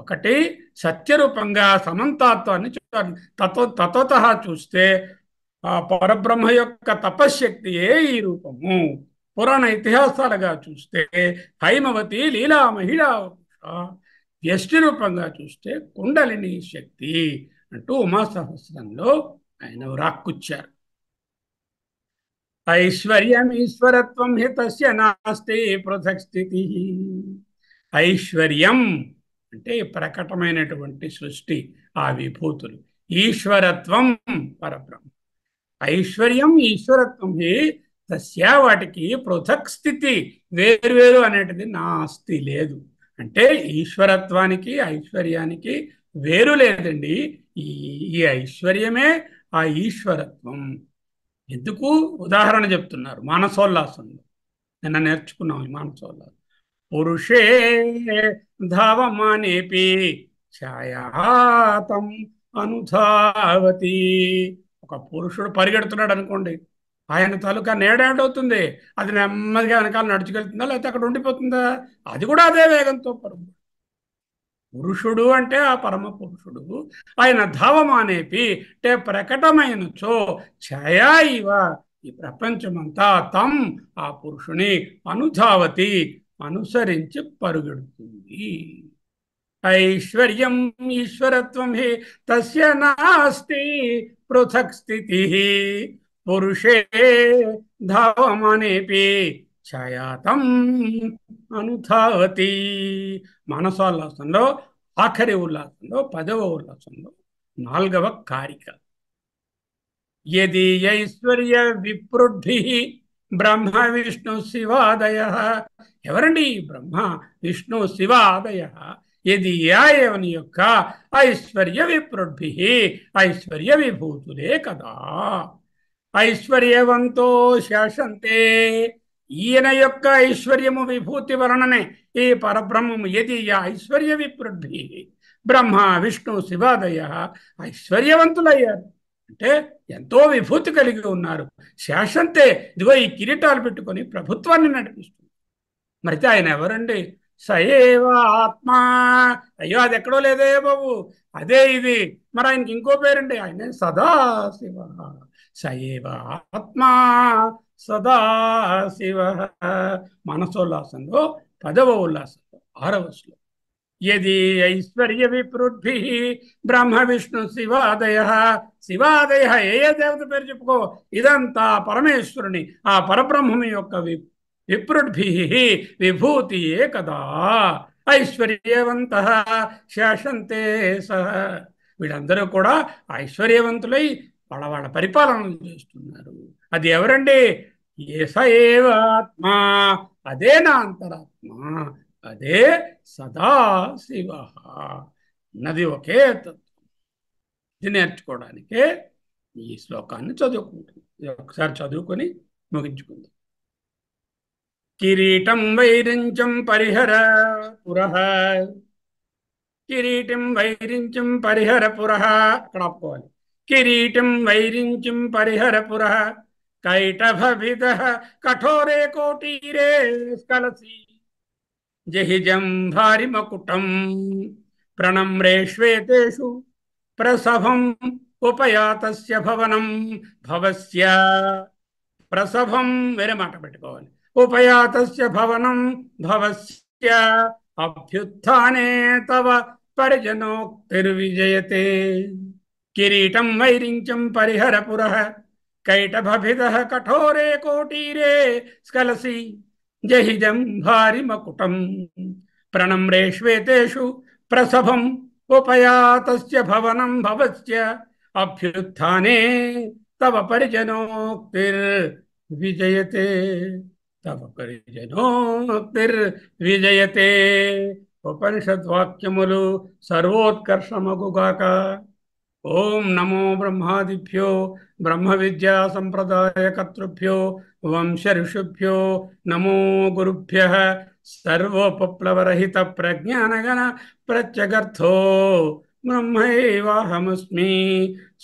ఒకటి సత్యరూపంగా సమంతాత్వాన్ని చూడాలి. తత్వత చూస్తే ఆ పరబ్రహ్మ యొక్క తపశ్శక్తియే ఈ రూపము. పురాణ ఇతిహాసాలుగా చూస్తే హైమవతి లీలా మహిళా వ్యష్టి రూపంగా చూస్తే కుండలిని శక్తి అంటూ ఉమా సహస్రంలో ఆయన రాక్కుచ్చారు. ఐశ్వర్యం ఈశ్వరత్వం హి తస్య నాస్తి పృథక్ స్థితి. ఐశ్వర్యం అంటే ప్రకటమైనటువంటి సృష్టి, ఆ విభూతులు. ఈశ్వరత్వం పరబ్రహ్మ. ఐశ్వర్యం ఈశ్వరత్వం హి తస్య, వాటికి పృథక్ స్థితి, వేరువేరు అనేటిది నాస్తి, లేదు. అంటే ఈశ్వరత్వానికి ఐశ్వర్యానికి వేరు లేదండి. ఈ ఈ ఐశ్వర్యమే ఆ ఈశ్వరత్వం. ఎందుకు ఉదాహరణ చెప్తున్నారు మానసోల్లాసంలో, నిన్న నేర్చుకున్నాం ఈ మానసోల్లాసం. పురుషే ధావమానేపి ఛాయాతం అనుధావతి. ఒక పురుషుడు పరిగెడుతున్నాడు అనుకోండి, ఆయన తాలూకా నీడేటవుతుంది, అది నెమ్మదిగా వెనకాల నడుచుకెళ్తుందా లేకపోతే అక్కడ ఉండిపోతుందా? అది కూడా అదే వేగంతో పరుగు. పురుషుడు అంటే ఆ పరమ పురుషుడు, ఆయన ధావమానేపి అంటే ప్రకటమైనచో ఛాయా ఇవ, ఈ ప్రపంచమంతా తం, ఆ పురుషుని అనుధావతి, అనుసరించి పరుగెడుతుంది. ఐశ్వర్యం ఈశ్వరత్వం హి తస్య నాస్తి పృథక్ స్థితి. పురుషే ధావమానేపి ఛాయాతం అనుధావతి. మానసోల్లాసంలో ఆఖరి ఉల్లాసంలో 10వ ఉల్లాసంలో 4వ కారిక. యది ఐశ్వర్య విప్రుద్ధి బ్రహ్మ విష్ణు శివాదయ. ఎవరండి బ్రహ్మ విష్ణు శివాదయ? యది ఎవని యొక్క ఐశ్వర్య విప్రుద్ధి, ఐశ్వర్య విభూతులే కదా. ఐశ్వర్యవంతో శాసంతే, ఈయన యొక్క ఐశ్వర్యము విభూతి వలననే ఈ పరబ్రహ్మము. యది ఐశ్వర్య విప్రుద్ధి బ్రహ్మ విష్ణు శివాదయ, ఐశ్వర్యవంతులయ్యారు అంటే ఎంతో విభూతి కలిగి ఉన్నారు. శాసంతే, ఇదిగో ఈ కిరీటాలు పెట్టుకొని ప్రభుత్వాన్ని నడిపిస్తుంది. మరైతే ఆయన ఎవరండి? సయేవ ఆత్మా. అయ్యో అది ఎక్కడో లేదే బాబు, అదే ఇది. మరి ఆయనకి ఇంకో పేరండి, ఆయనే సదాశివ. సయేవ ఆత్మా సదాశివ. మనసోల్లాసంలో 10వ ఉల్లాసంలో 6వ శ్లోకం. యది ఐశ్వర్య విప్రుద్ధి బ్రహ్మ విష్ణు శివాదయ. శివాదయ ఏ దేవత పేరు చెప్పుకో, ఇదంతా పరమేశ్వరుని, ఆ పరబ్రహ్మమి యొక్క విప్రుద్భి విభూతియే కదా. ఐశ్వర్యవంత శాసంతే సహ, వీళ్ళందరూ కూడా ఐశ్వర్యవంతులై వాళ్ళ వాళ్ళ పరిపాలనలు చేస్తున్నారు. అది ఎవరండి? ఏస ఏవ ఆత్మ, అదే నా అంతరాత్మ, అదే సదాశివ. ఉన్నది ఒకే తత్వం. ఇది నేర్చుకోవడానికే ఈ శ్లోకాన్ని చదువుకుంటుంది. ఒకసారి చదువుకొని ముగించుకుందాం. కిరీటం వైరించం పరిహర పురః. కిరీటం వైరించం పరిహర పురః, అక్కడ ఆపుకోవాలి. కిరీటం వైరించం పరిహర పురః, కైటభవిదః కఠోరే కోటీరే స్కలసి. జహిజం భారి మకుటం ప్రణమ్రే శ్వేతేషు ప్రసభం ఉపయాతస్య భవనం భవస్య. ప్రసభం వేరే మాట పెట్టుకోవాలి. ఉపయాతస్య భవనం భవస్య అభ్యుత్థానే తవ పరిజనోక్తిర్విజయతే. కిరీటం వైరించం పరిహర పురః, కైటభభిదః కఠోరే కోటీరే స్కలసి. జహిజం భారి మకుటం ప్రణమ్రే శ్వేతేషు ప్రసభం ఉపయాతస్య భవనం భవస్య అభ్యుత్థానే తవ పరిజనోక్తిర్విజయతే. తవ పరిజనోక్తిర్విజయతే. ఉపనిషద్వాక్యములు సర్వోత్కర్షమగుగాక. ఓం నమో బ్రహ్మాదిభ్యో బ్రహ్మ విద్యా సంప్రదాయకర్తృభ్యో వంశ ఋషిభ్యో నమో గురుభ్య. సర్వోపప్లవరహిత ప్రజ్ఞానగణ ప్రత్యగర్థో బ్రహ్మైవాహమస్మి.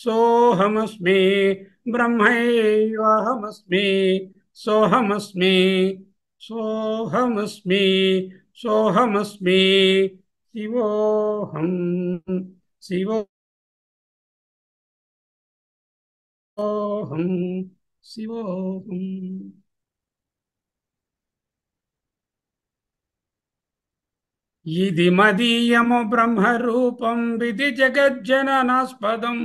సోహమస్మి. బ్రహ్మైవాహమస్మి. సోహమస్మి. సోహమస్మి. సోహమస్మి. శివోహం. శివోహం. శివోహం. ఇది మదీయము బ్రహ్మరూపం విధి జగజ్జననాస్పదం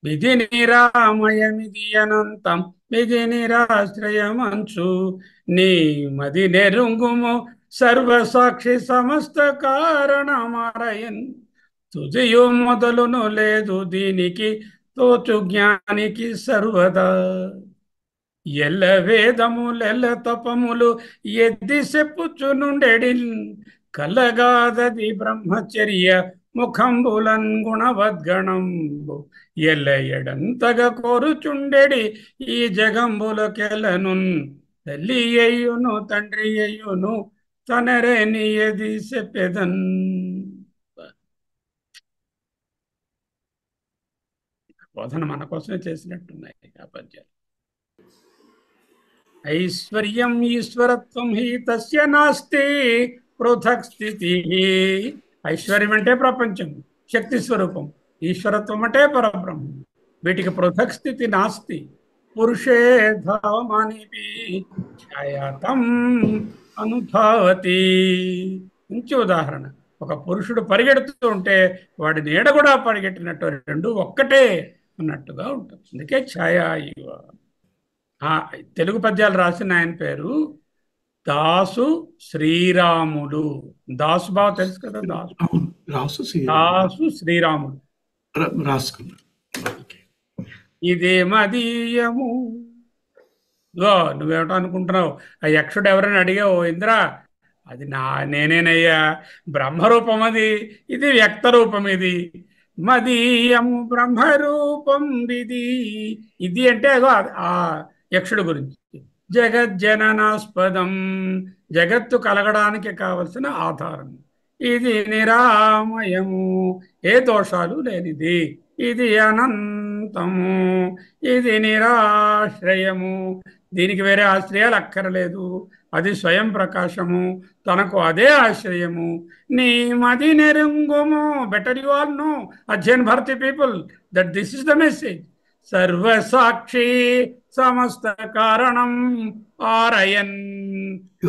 విధి నిరామయమిది అనంతం విధి నిరాశ్రయమంచు నీ మది నెరుంగుము సర్వసాక్షి సమస్త కారణమరయన్ తుదియు మొదలును లేదు దీనికి తోచు జ్ఞానికి సర్వదా. ఎల్ల వేదములెల్ల తపములు ఎద్ది చెప్పుచునుండెడి కలగాదది బ్రహ్మచర్య ముఖంబులన్ గుణవద్గణంబు ఎల్ల ఎడంతగా కోరుచుండెడి ఈ జగంబులకెలనున్ తల్లి అయ్యును తండ్రి అయ్యును తనరే నియది చెప్పెదన్. బోధన మన కోసమే చేసినట్టున్నాయి ఆ పద్యాలు. ఐశ్వర్యం ఈశ్వరత్వం హి తస్య నాస్తి పృథక్ స్థితి. ఐశ్వర్యం అంటే ప్రపంచం, శక్తి స్వరూపం. ఈశ్వరత్వం అంటే పరబ్రహ్మం. వీటికి పృథక్ స్థితి నాస్తి. పురుషే ధామానిపి ఛాయాతం అనుధావతి. మంచి ఉదాహరణ. ఒక పురుషుడు పరిగెడుతూ ఉంటే వాడి నీడ కూడా పరిగెట్టినట్టు, రెండు ఒక్కటే అన్నట్టుగా ఉంటుంది. అందుకే ఛాయా ఇవ. తెలుగు పద్యాలు రాసిన ఆయన పేరు దాసు శ్రీరాములు. దాసు బావ తెలుసు కదా, దాసు శ్రీరాములు. ఇదే మదీయము. నువ్వేమిటో అనుకుంటున్నావు? ఆ యక్షుడు ఎవరైనా అడిగావు, ఇంద్రా అది నేనేనయ్యా, బ్రహ్మరూపం అది, ఇది వ్యక్త రూపం, ఇది మదీయము బ్రహ్మరూపం ఇది. ఇది అంటే అదో ఆ యక్షుడు గురించి. జగజ్జననాస్పదం, జగత్తు కలగడానికి కావలసిన ఆధారం. ఇది నిరామయము, ఏ దోషాలు లేనిది. ఇది అనంతము, ఇది నిరాశ్రయము, దీనికి వేరే ఆశ్రయాలు అక్కర్లేదు. అది స్వయం ప్రకాశము, తనకు అదే ఆశ్రయము. నీ మది నెరుంగుము. Better you all know, Adhyayan Bharati people, that this is the message. సర్వసాక్షి సమస్త కారణం ఆరయన్.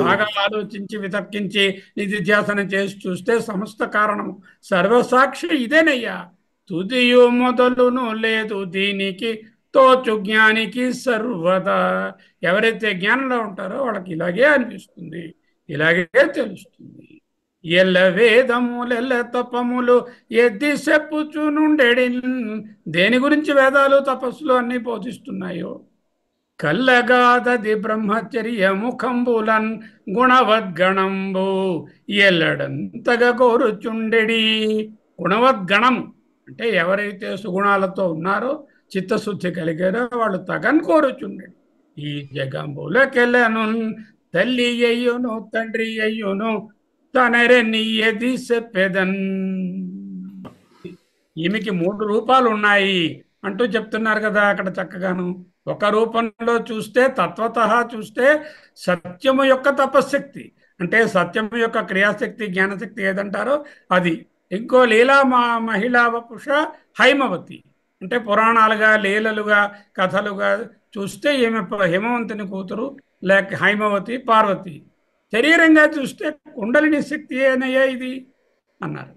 బాగా ఆలోచించి వితర్కించి నిధిధ్యాసనం చేసి చూస్తే సమస్త కారణం సర్వసాక్షి ఇదేనయ్యా. తుదియు మొదలును లేదు దీనికి తోచు జ్ఞానికి సర్వదా. ఎవరైతే జ్ఞానంలో ఉంటారో వాళ్ళకి ఇలాగే అనిపిస్తుంది, ఇలాగే తెలుస్తుంది. ఎల్ల వేదములెల్ల తపములు ఎద్ది చెప్పుచునుండెడి. దేని గురించి వేదాలు తపస్సులు అన్ని బోధిస్తున్నాయో. కల్లగాదది బ్రహ్మచర్య ముఖంబులన్ గుణవద్గణంబు ఎల్లడంతగా కోరుచుండెడి. గుణవద్గణం అంటే ఎవరైతే సుగుణాలతో ఉన్నారో, చిత్తశుద్ధి కలిగారో వాళ్ళు తగన్ కోరుచుండెడి. ఈ జగంబులకెళ్ళను తల్లి అయ్యును తండ్రి అయ్యును తనరే నియది చెప్పెదన్. ఈమెకి 3 రూపాలు ఉన్నాయి అంటూ చెప్తున్నారు కదా అక్కడ చక్కగాను. ఒక రూపంలో చూస్తే, తత్వతః చూస్తే సత్యము యొక్క తపశక్తి, అంటే సత్యము యొక్క క్రియాశక్తి, జ్ఞానశక్తి ఏదంటారో అది. ఇంకో లీలా మహిళా వపుష హైమవతి, అంటే పురాణాలుగా లీలలుగా కథలుగా చూస్తే ఈమె హిమవంతుని కూతురు, లేక హైమవతి పార్వతి. శరీరంగా చూస్తే కుండలిని శక్తి ఏనయ్యా ఇది అన్నారు.